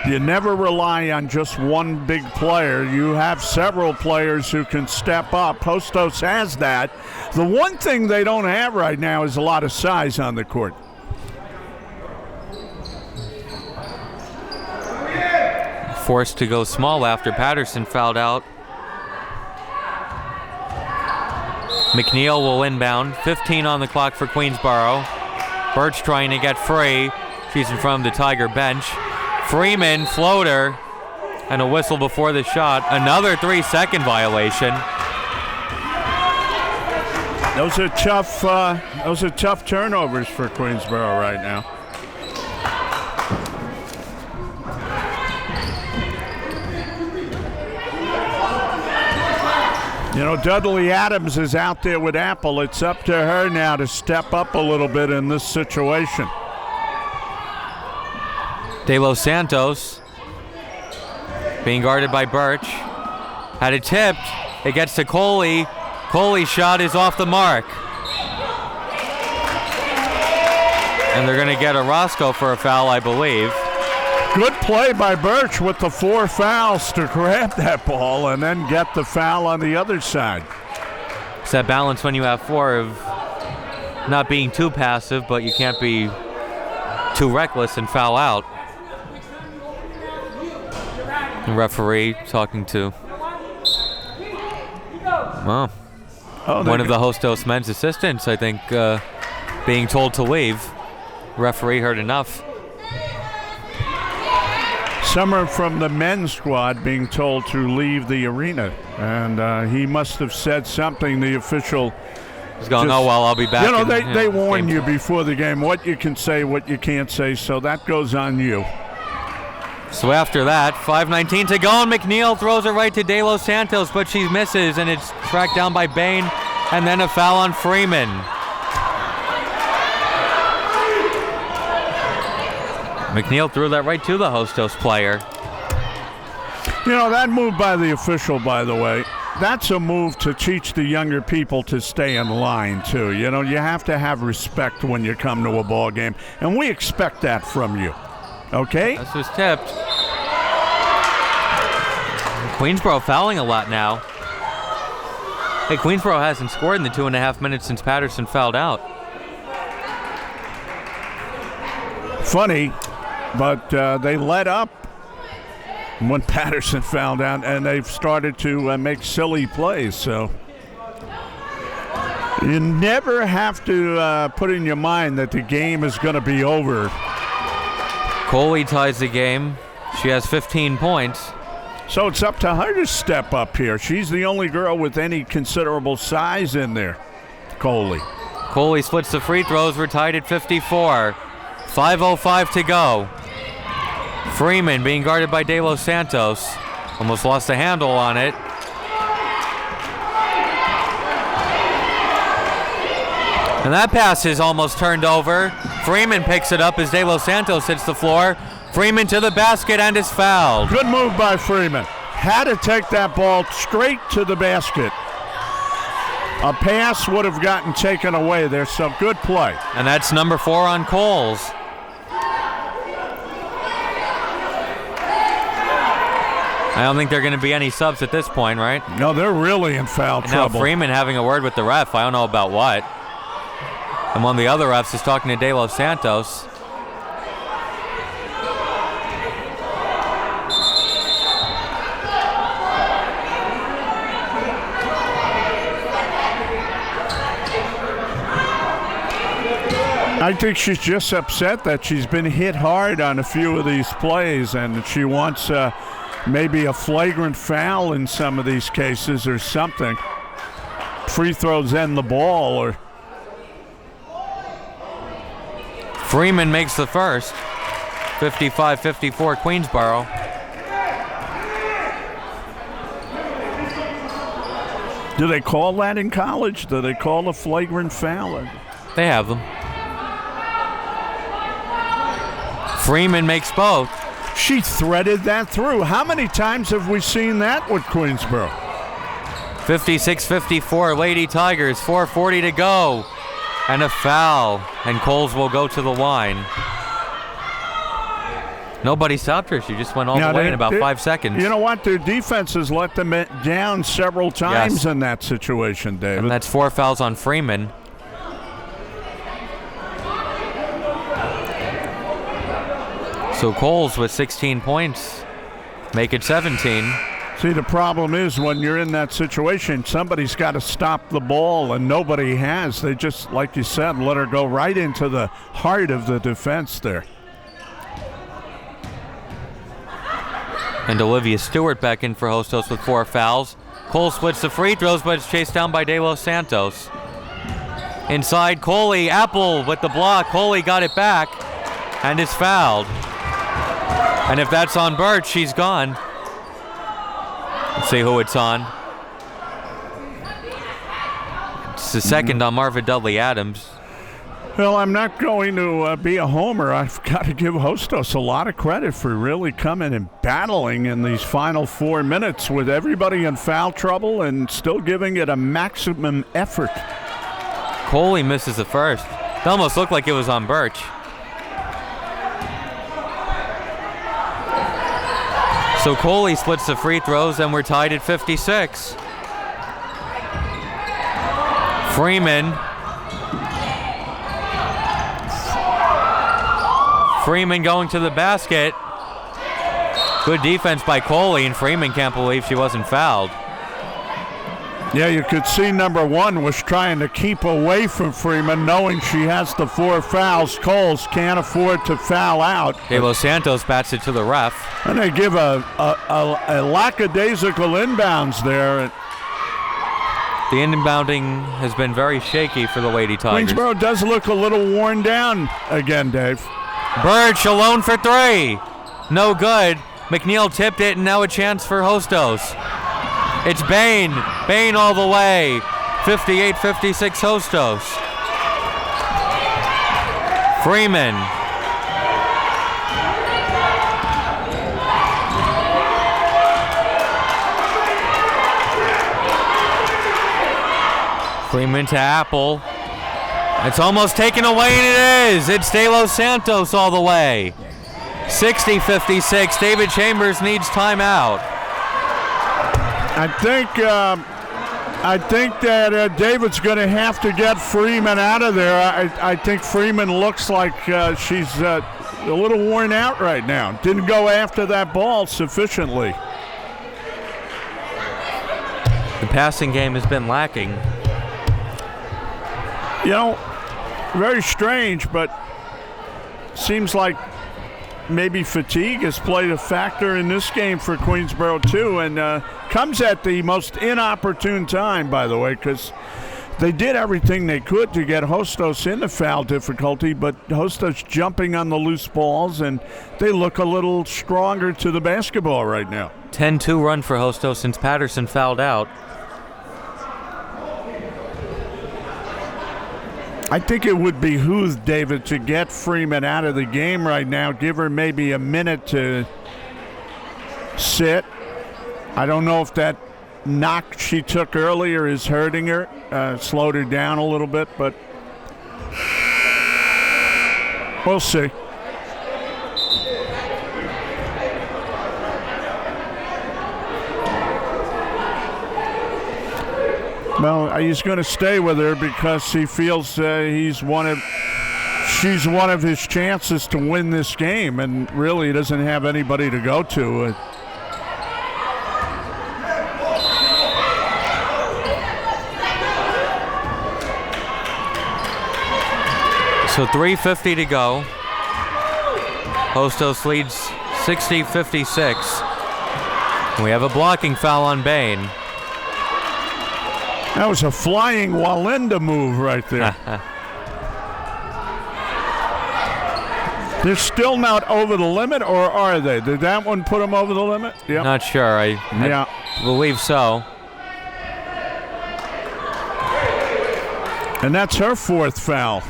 you never rely on just one big player. You have several players who can step up. Hostos has that. The one thing they don't have right now is a lot of size on the court. Forced to go small after Patterson fouled out. McNeil will inbound. 15 on the clock for Queensboro. Birch trying to get free. She's in front of the Tiger bench. Freeman, floater, and a whistle before the shot. Another 3-second violation. Those are tough turnovers for Queensboro right now. You know, Dudley Adams is out there with Apple. It's up to her now to step up a little bit in this situation. De Los Santos being guarded by Birch. Had it tipped. It gets to Coley. Coley's shot is off the mark. And they're going to get Orozco for a foul, I believe. Good play by Birch with the 4 fouls to grab that ball and then get the foul on the other side. It's that balance when you have 4 of not being too passive, but you can't be too reckless and foul out. The referee talking to one of the Hostos men's assistants, I think, being told to leave. Referee heard enough. Someone from the men's squad being told to leave the arena, and he must have said something. The official He's going, oh, well, I'll be back. You know, in, they warn game. you before the game what you can say, what you can't say, so that goes on you. So after that, 5:19 to go, and McNeil throws it right to De Los Santos, but she misses, and it's tracked down by Bain, and then a foul on Freeman. McNeil threw that right to the Hostos player. You know, that move by the official, by the way, that's a move to teach the younger people to stay in line, too. You know, you have to have respect when you come to a ball game, and we expect that from you. Okay? This was tipped. Queensboro fouling a lot now. Hey, Queensboro hasn't scored in the 2.5 minutes since Patterson fouled out. Funny, but they let up when Patterson fouled out, and they've started to make silly plays. So you never have to put in your mind that the game is going to be over. Coley ties the game. She has 15 points. So it's up to her to step up here. She's the only girl with any considerable size in there, Coley. Coley splits the free throws. We're tied at 54. 5:05 to go. Freeman being guarded by De Los Santos. Almost lost a handle on it. And that pass is almost turned over. Freeman picks it up as De Los Santos hits the floor. Freeman to the basket and is fouled. Good move by Freeman. Had to take that ball straight to the basket. A pass would have gotten taken away there, so good play. And that's number 4 on Coles. I don't think there are going to be any subs at this point, right? No, they're really in foul trouble. Now Freeman having a word with the ref. I don't know about what. And one of the other refs is talking to De Los Santos. I think she's just upset that she's been hit hard on a few of these plays, and she wants maybe a flagrant foul in some of these cases or something. Free throws end the ball. Or Freeman makes the first. 55-54 Queensboro. do they call that in college? Do they call a flagrant foul? They have them. Freeman makes both. She threaded that through. How many times have we seen that with Queensboro? 56-54 Lady Tigers, 4:40 to go. And a foul, and Coles will go to the line. Nobody stopped her. She just went all the way in about 5 seconds. You know what? Their defense has let them down several times in that situation, David. And that's 4 fouls on Freeman. So Coles with 16 points, make it 17. See, the problem is when you're in that situation, somebody's got to stop the ball, and nobody has. They just, like you said, let her go right into the heart of the defense there. And Olivia Stewart back in for Hostos with 4 fouls. Cole splits the free throws, but it's chased down by De Los Santos. Inside, Coley, Apple with the block. Coley got it back and is fouled. And if that's on Birch, she's gone. Let's see who it's on. It's the second on Marvin Dudley Adams. Well, I'm not going to be a homer. I've got to give Hostos a lot of credit for really coming and battling in these final 4 minutes with everybody in foul trouble and still giving it a maximum effort. Coley misses the first. It almost looked like it was on Birch. So Coley splits the free throws, and we're tied at 56. Freeman going to the basket. Good defense by Coley, and Freeman can't believe she wasn't fouled. Yeah, you could see number 1 was trying to keep away from Freeman, knowing she has the 4 fouls. Coles can't afford to foul out. De Los Santos bats it to the ref. And they give a lackadaisical inbounds there. The inbounding has been very shaky for the Lady Tigers. Queensboro does look a little worn down again, Dave. Birch alone for 3. No good. McNeil tipped it, and now a chance for Hostos. It's Bain. Bain all the way. 58-56 Hostos. Freeman. Freeman to Apple. It's almost taken away, and it is. It's De Los Santos all the way. 60-56. David Chambers needs timeout. I think that David's going to have to get Freeman out of there. I think Freeman looks like she's a little worn out right now. Didn't go after that ball sufficiently. The passing game has been lacking. You know, very strange, but seems like maybe fatigue has played a factor in this game for Queensboro too, and comes at the most inopportune time, by the way, because they did everything they could to get Hostos into foul difficulty, but Hostos jumping on the loose balls, and they look a little stronger to the basketball right now. 10-2 run for Hostos since Patterson fouled out. I think it would behoove David to get Freeman out of the game right now, give her maybe a minute to sit. I don't know if that knock she took earlier is hurting her, slowed her down a little bit, but we'll see. Well, he's going to stay with her because he feels she's one of his chances to win this game, and really he doesn't have anybody to go to. So 3:50 to go. Hostos leads 60-56. We have a blocking foul on Bain. That was a flying Walinda move right there. They're still not over the limit, or are they? Did that one put them over the limit? Yep. Not sure. I believe so. And that's her 4th foul.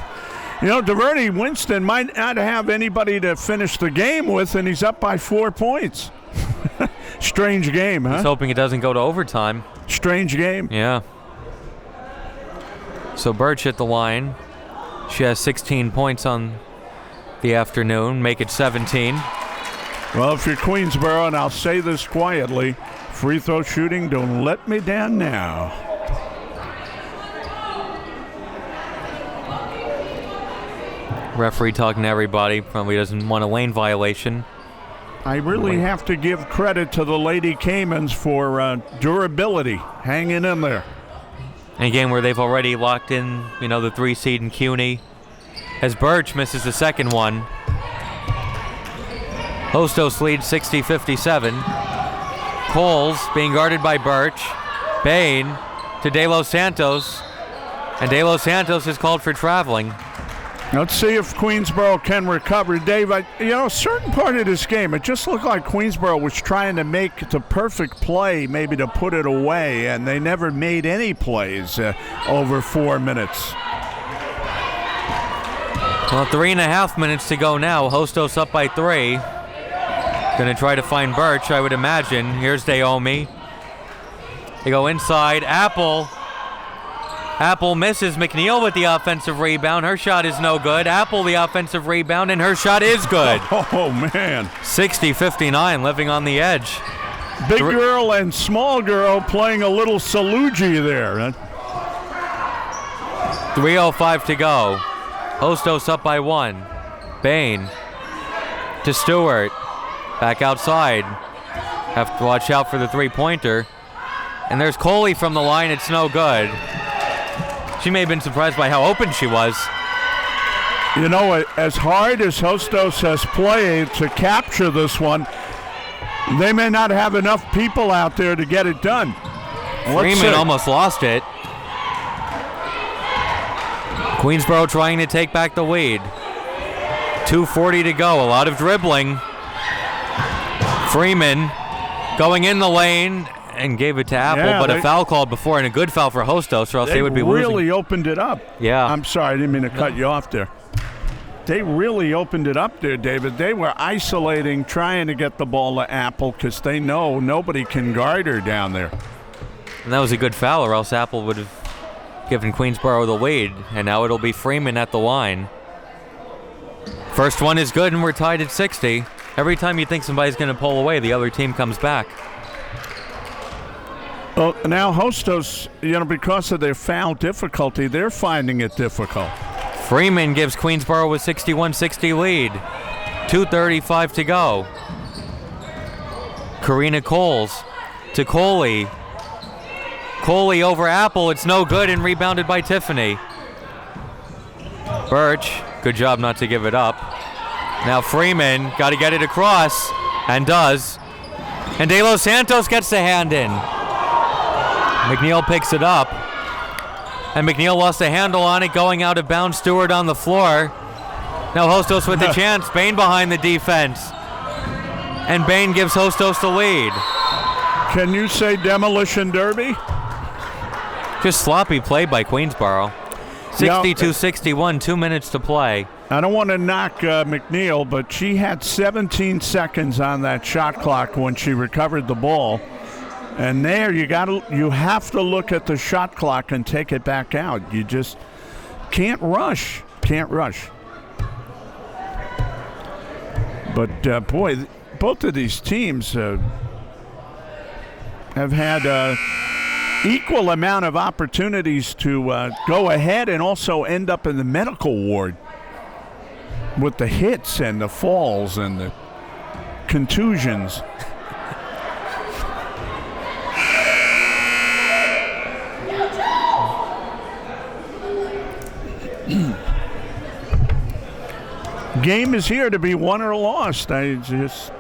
You know, DeVerde Winston might not have anybody to finish the game with, and he's up by 4 points. Strange game, huh? He's hoping it doesn't go to overtime. Strange game. Yeah. So Birch at the line. She has 16 points on the afternoon, make it 17. Well, if you're Queensboro, and I'll say this quietly, free throw shooting, don't let me down now. Referee talking to everybody, probably doesn't want a lane violation. I really have to give credit to the Lady Caymans for durability, hanging in there. In a game where they've already locked in, the 3 seed in CUNY. As Birch misses the second one. Hostos leads 60-57. Coles being guarded by Birch. Bain to De Los Santos. And De Los Santos is called for traveling. Let's see if Queensboro can recover. Dave, a certain part of this game, it just looked like Queensboro was trying to make the perfect play, maybe to put it away, and they never made any plays over 4 minutes. Well, 3.5 minutes to go now. Hostos up by 3. Gonna try to find Birch, I would imagine. Here's Daomi. They go inside. Apple misses. McNeil with the offensive rebound. Her shot is no good. Apple the offensive rebound, and her shot is good. Oh, man. 60-59, living on the edge. Big girl and small girl playing a little Salugi there. 3:05 to go. Hostos up by 1. Bain to Stewart. Back outside. Have to watch out for the three-pointer. And there's Coley from the line. It's no good. She may have been surprised by how open she was. You know, as hard as Hostos has played to capture this one, they may not have enough people out there to get it done. Freeman almost lost it. Queensboro trying to take back the lead. 2:40 to go. A lot of dribbling. Freeman going in the lane and gave it to Apple, but a foul called before, and a good foul for Hostos, or else they would be losing. They really opened it up. Yeah. I'm sorry, I didn't mean to cut you off there. They really opened it up there, David. They were isolating, trying to get the ball to Apple because they know nobody can guard her down there. And that was a good foul, or else Apple would have given Queensboro the lead, and now it'll be Freeman at the line. First one is good, and we're tied at 60. Every time you think somebody's going to pull away, the other team comes back. Well, now Hostos, because of their foul difficulty, they're finding it difficult. Freeman gives Queensboro a 61-60 lead. 2:35 to go. Karina Coles to Coley. Coley over Apple. It's no good and rebounded by Tiffany. Birch, good job not to give it up. Now Freeman got to get it across, and does. And De Los Santos gets the hand in. McNeil picks it up. And McNeil lost a handle on it, going out of bounds. Stewart on the floor. Now Hostos with the chance. Bain behind the defense. And Bain gives Hostos the lead. Can you say demolition derby? Just sloppy play by Queensboro. 62-61, 2 minutes to play. I don't want to knock McNeil, but she had 17 seconds on that shot clock when she recovered the ball. And there you have to look at the shot clock and take it back out. You just can't rush. But boy, both of these teams have had equal amount of opportunities to go ahead and also end up in the medical ward with the hits and the falls and the contusions. Game is here to be won or lost. I just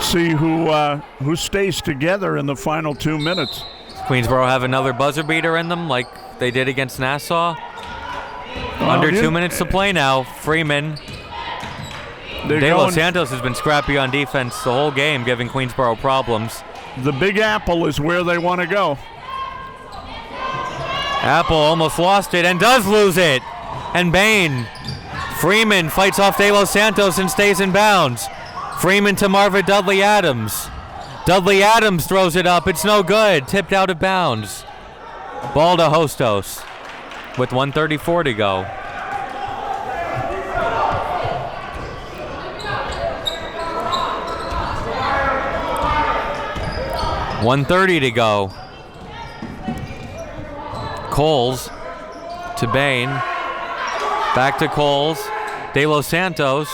see who stays together in the final 2 minutes. Queensboro have another buzzer beater in them like they did against Nassau. Under 2 minutes to play now. Freeman. De Los Santos has been scrappy on defense the whole game, giving Queensboro problems. The Big Apple is where they want to go. Apple almost lost it and does lose it. And Bain. Freeman fights off De Los Santos and stays in bounds. Freeman to Marva Dudley Adams. Dudley Adams throws it up. It's no good. Tipped out of bounds. Ball to Hostos with 1:34 to go. $1:30 to go. Coles to Bain. Back to Coles. De Los Santos.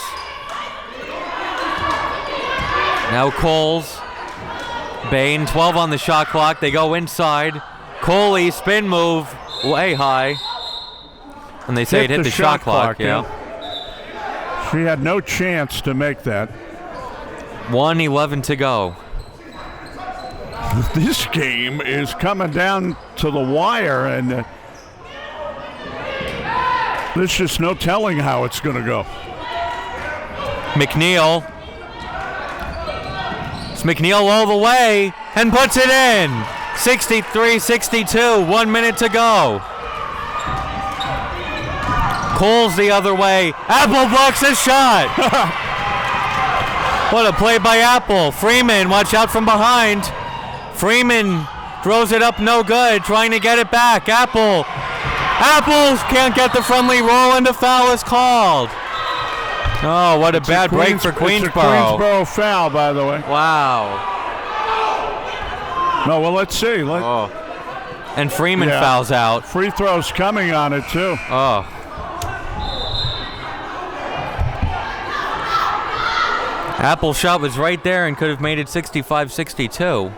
Now Coles. Bain, 12 on the shot clock. They go inside. Coley, spin move, way high. And they say it hit the shot clock. Yeah. She had no chance to make that. 1:11 to go. This game is coming down to the wire, and there's just no telling how it's going to go. McNeil. It's McNeil all the way and puts it in. 63-62, 1 minute to go. Coles the other way. Apple blocks a shot. What a play by Apple. Freeman, watch out from behind. Freeman throws it up, no good, trying to get it back. Apple can't get the friendly roll, and the foul is called. Oh, what a bad break for Queensboro. It's a Queensboro foul, by the way. Wow. No, well, let's see. And Freeman fouls out. Free throws coming on it, too. Oh. Apple's shot was right there and could have made it 65-62.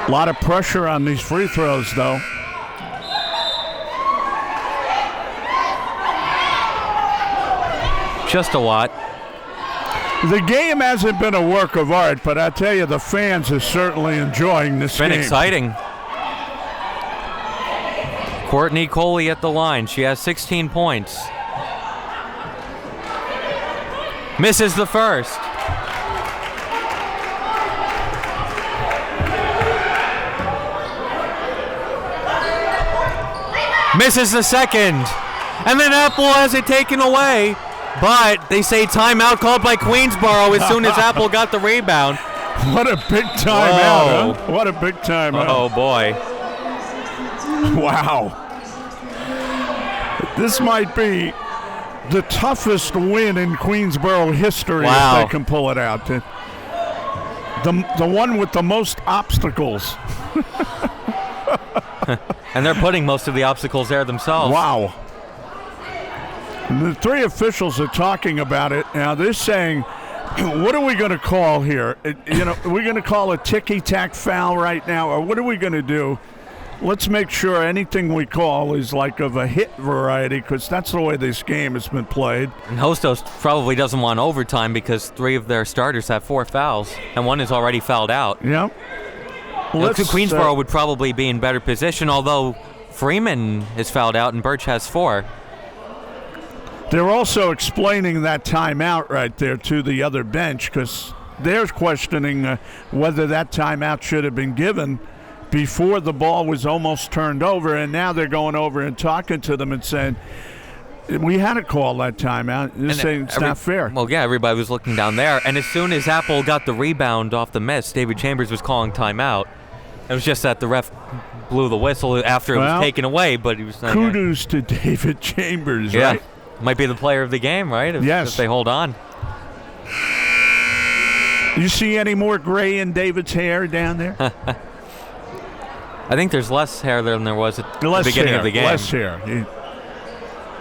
A lot of pressure on these free throws, though. Just a lot. The game hasn't been a work of art, but I tell you, the fans are certainly enjoying this game. Been exciting. Courtney Coley at the line. She has 16 points. Misses the first. Misses the second. And then Apple has it taken away. But they say timeout called by Queensboro as soon as Apple got the rebound. What a big timeout, huh? What a big timeout. Oh, boy. Wow. This might be the toughest win in Queensboro history Wow. if they can pull it out. The one with the most obstacles. And they're putting most of the obstacles there themselves. Wow. The three officials are talking about it. Now they're saying, what are we going to call here? Are we going to call a ticky-tack foul right now? Or what are we going to do? Let's make sure anything we call is like of a hit variety, because that's the way this game has been played. And Hostos probably doesn't want overtime because 3 of their starters have 4 fouls, and 1 is already fouled out. Yep. Queensboro would probably be in better position, although Freeman is fouled out and Birch has 4. They're also explaining that timeout right there to the other bench, because they're questioning whether that timeout should have been given before the ball was almost turned over, and now they're going over and talking to them and saying, we had to call that timeout. They're saying it's not fair. Well, yeah, everybody was looking down there, and as soon as Apple got the rebound off the miss, David Chambers was calling timeout. It was just that the ref blew the whistle after it was taken away, but he was saying, kudos to David Chambers, yeah, right? might be the player of the game, right? Yes. If they hold on. You see any more gray in David's hair down there? I think there's less hair than there was at the beginning of the game. Less hair.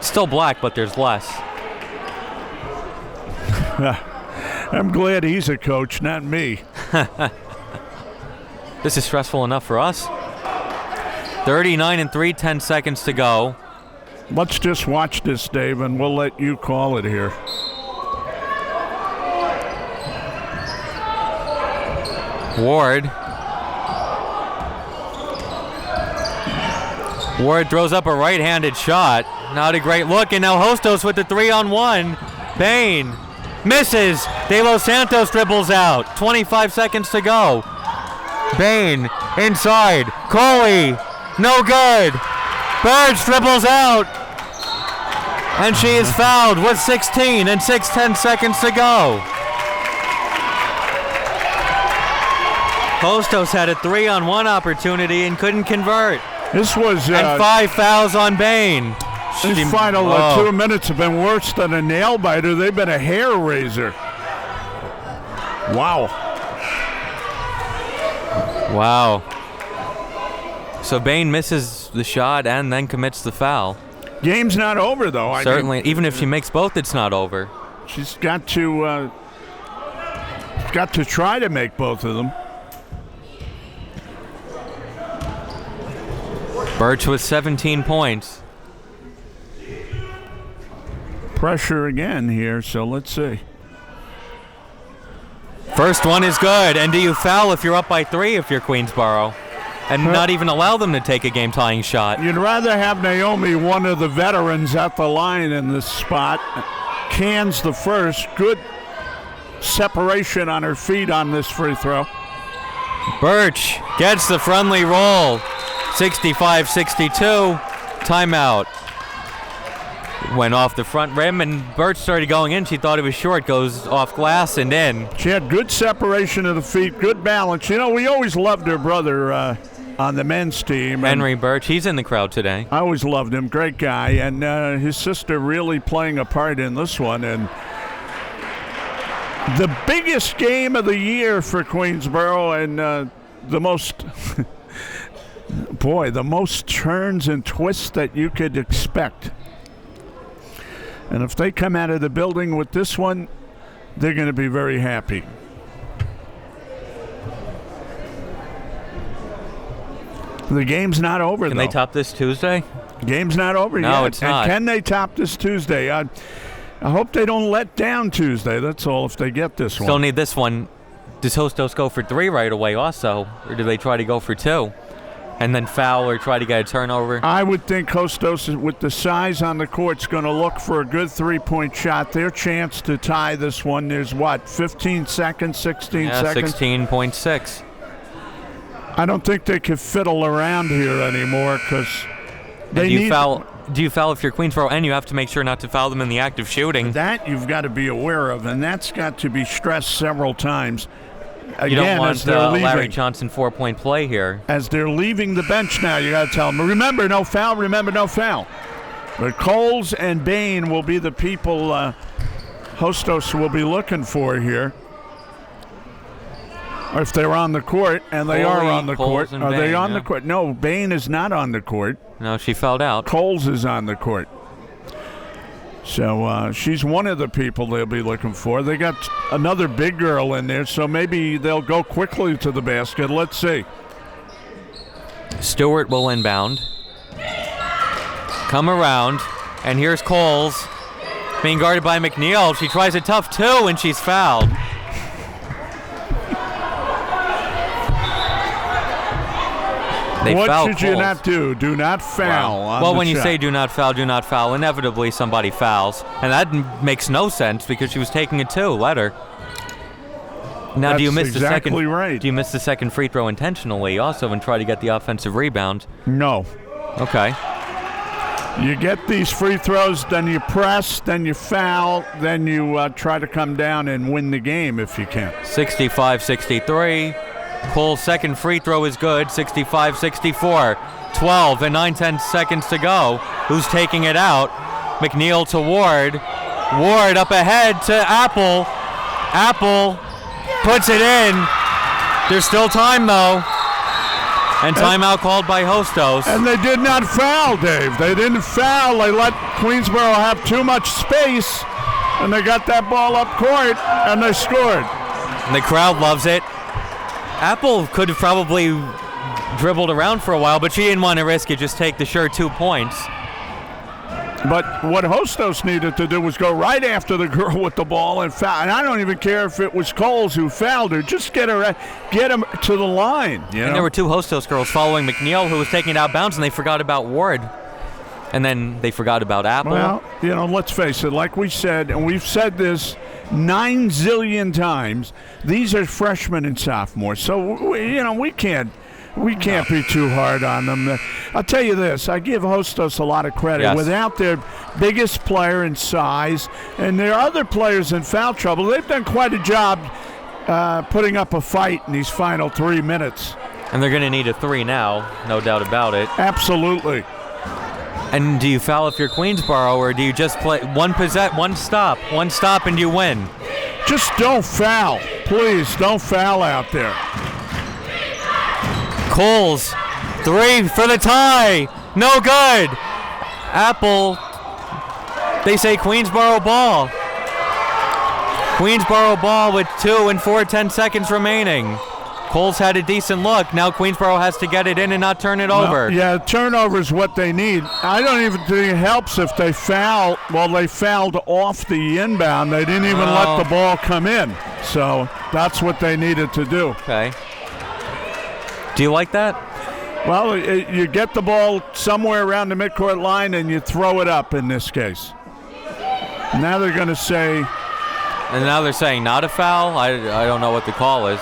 Still black, but there's less. I'm glad he's a coach, not me. This is stressful enough for us. 39-3, 10 seconds to go. Let's just watch this, Dave, and we'll let you call it here. Ward throws up a right-handed shot. Not a great look, and now Hostos with the 3-on-1. Bain misses. De Los Santos dribbles out. 25 seconds to go. Bain inside. Coley, no good. Birch dribbles out. And she is fouled with 16 and 10 seconds to go. Hostos had a 3-on-1 opportunity and couldn't convert. This was and 5 fouls on Bain. These final 2 minutes have been worse than a nail biter. They've been a hair raiser. Wow. So Bain misses the shot and then commits the foul. Game's not over, though. Certainly, even if she makes both, it's not over. She's got to try to make both of them. Birch with 17 points. Pressure again here, so let's see. First one is good. And do you foul if you're up by 3 if you're Queensboro? And not even allow them to take a game-tying shot? You'd rather have Naomi, one of the veterans, at the line in this spot. Cans the first. Good separation on her feet on this free throw. Birch gets the friendly roll. 65-62. Timeout. Went off the front rim, and Birch started going in. She thought it was short. Goes off glass and in. She had good separation of the feet, good balance. You know, we always loved her brother on the men's team. Henry Birch, he's in the crowd today. I always loved him. Great guy. And his sister really playing a part in this one. And the biggest game of the year for Queensboro, and the most... Boy, the most turns and twists that you could expect. And if they come out of the building with this one, they're going to be very happy. The game's not over, Can though. they top this Tuesday? Game's not over yet. No, it's and not. can they top this Tuesday? I hope they don't let down Tuesday. That's all if they get this Still one. need this one. Does Hostos go for 3 right away also? Or do they try to go for 2? And then foul or try to get a turnover? I would think Hostos, with the size on the court, is going to look for a good three-point shot. Their chance to tie this one, there's what, 15 seconds, 16 seconds? 16.6. I don't think they can fiddle around here anymore because they Do you need foul if you're Queensboro, and you have to make sure not to foul them in the act of shooting? that. You've got to be aware of, and that's got to be stressed several times. Again, You don't as they're want leaving, Larry Johnson 4-point play here. as they're leaving the bench now, you got to tell them, remember, no foul, remember, no foul. But Coles and Bain will be the people Hostos will be looking for here. Or if they're on the court, and they are Foley, on the Coles, court. and Are they Bain, on yeah. the court? No, Bain is not on the court. No, she fouled out. Coles is on the court. So she's one of the people they'll be looking for. They got another big girl in there, so maybe they'll go quickly to the basket. Let's see. Stewart will inbound. Come around, and here's Coles being guarded by McNeil. She tries a tough 2, and she's fouled. They What fouled should you Coles. not do? Do not foul. Wow. On Well, the when you shot. say do not foul, inevitably somebody fouls. And that makes no sense because she was taking a 2. Let her. Now, do you That's miss exactly the second? right. Do you miss the second free throw intentionally also and try to get the offensive rebound? No. Okay. You get these free throws, then you press, then you foul, then you try to come down and win the game if you can. 65-63. Cole's second free throw is good. 65-64. 12 and 9/10 seconds to go. Who's taking it out? McNeil to Ward. Ward up ahead to Apple. Apple puts it in. There's still time though. And timeout called by Hostos. And they did not foul, Dave. They didn't foul. They let Queensboro have too much space, and they got that ball up court, and they scored. And the crowd loves it. Apple could have probably dribbled around for a while, but she didn't want to risk it. Just take the sure 2 points. But what Hostos needed to do was go right after the girl with the ball and foul. And I don't even care if it was Coles who fouled her. Just get him to the line. You know? And there were 2 Hostos girls following McNeil who was taking it out of bounds, and they forgot about Ward. And then they forgot about Apple. Well, let's face it. Like we said, and we've said this 9 zillion times, these are freshmen and sophomores. So, we can't be too hard on them. I'll tell you this. I give Hostos a lot of credit. Yes. Without their biggest player in size and their other players in foul trouble, they've done quite a job putting up a fight in these final 3 minutes. And they're going to need a 3 now, no doubt about it. Absolutely. And do you foul if you're Queensboro, or do you just play one stop, and you win? Just don't foul. Please, don't foul out there. Coles, 3 for the tie. No good. Apple, they say Queensboro ball. Queensboro ball with 2 and 4/10 seconds remaining. Coles had a decent look. Now Queensboro has to get it in and not turn it over. Yeah, turnover is what they need. I don't even think it helps if they foul. Well, they fouled off the inbound. They didn't even let the ball come in. So that's what they needed to do. Okay. Do you like that? Well, you get the ball somewhere around the midcourt line and you throw it up in this case. Now they're going to say... And now they're saying not a foul? I don't know what the call is.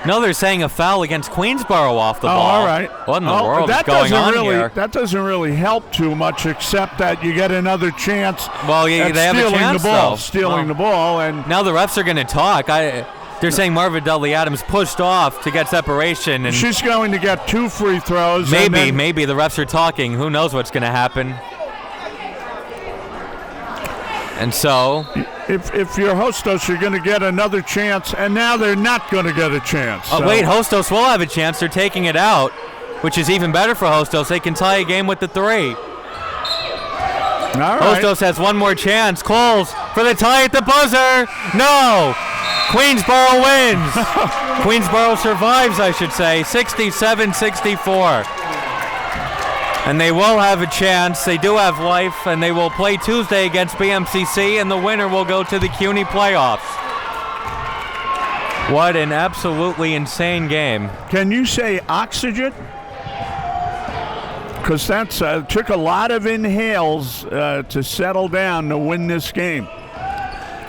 No, they're saying a foul against Queensboro off the ball. all right. What in the world is going on here? That doesn't really help too much, except that you get another chance Well, at they have a chance, though. stealing the ball. And Now the refs are going to talk. They're saying Marva Dudley Adams pushed off to get separation, and she's going to get 2 free throws. and then- maybe the refs are talking. Who knows what's going to happen? And so, If you're Hostos, you're going to get another chance, and now they're not going to get a chance. So- wait, Hostos will have a chance. They're taking it out, which is even better for Hostos. They can tie a game with the 3. All right. Hostos has one more chance. Coles for the tie at the buzzer. No. Queensboro wins. Queensboro survives, I should say, 67-64. And they will have a chance. They do have life, and they will play Tuesday against BMCC, and the winner will go to the CUNY playoffs. What an absolutely insane game. Can you say oxygen? Because that's took a lot of inhales to settle down to win this game.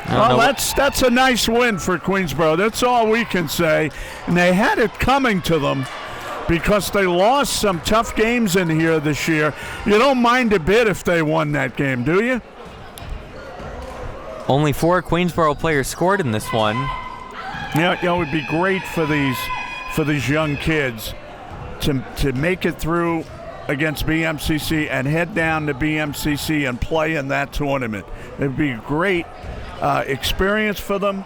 Well, that's a nice win for Queensboro. That's all we can say. And they had it coming to them because they lost some tough games in here this year. You don't mind a bit if they won that game, do you? Only 4 Queensboro players scored in this one. Yeah, it would be great for these young kids to make it through against BMCC and head down to BMCC and play in that tournament. It'd be a great experience for them.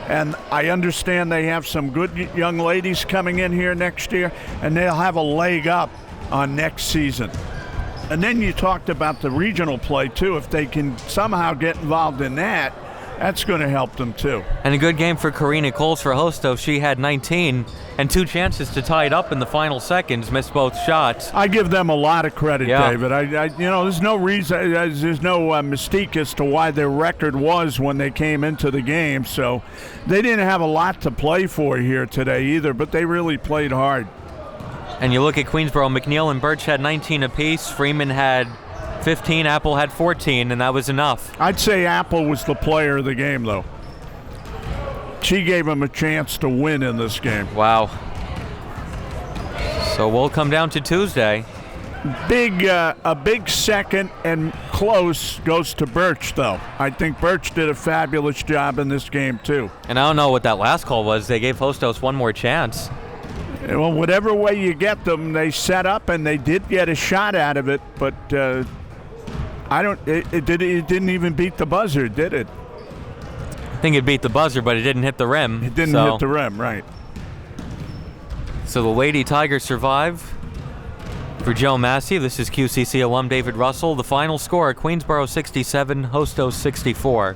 And I understand they have some good young ladies coming in here next year, and they'll have a leg up on next season. And then you talked about the regional play, too. If they can somehow get involved in that, that's going to help them, too. And a good game for Karina Coles for Hostos. She had 19 and 2 chances to tie it up in the final seconds, missed both shots. I give them a lot of credit, Yeah. David. There's no reason, there's no mystique as to why their record was when they came into the game. So they didn't have a lot to play for here today either, but they really played hard. And you look at Queensboro, McNeil and Birch had 19 apiece. Freeman had 15, Apple had 14, and that was enough. I'd say Apple was the player of the game, though. She gave him a chance to win in this game. Wow. So we'll come down to Tuesday. A big second and close goes to Birch, though. I think Birch did a fabulous job in this game, too. And I don't know what that last call was. They gave Hostos one more chance. Well, whatever way you get them, they set up and they did get a shot out of it, but it didn't even beat the buzzer, did it? I think it beat the buzzer, but it didn't hit the rim. It didn't hit the rim, right. So the Lady Tigers survive. For Joe Massey, this is QCC alum David Russell. The final score, Queensboro 67, Hostos 64.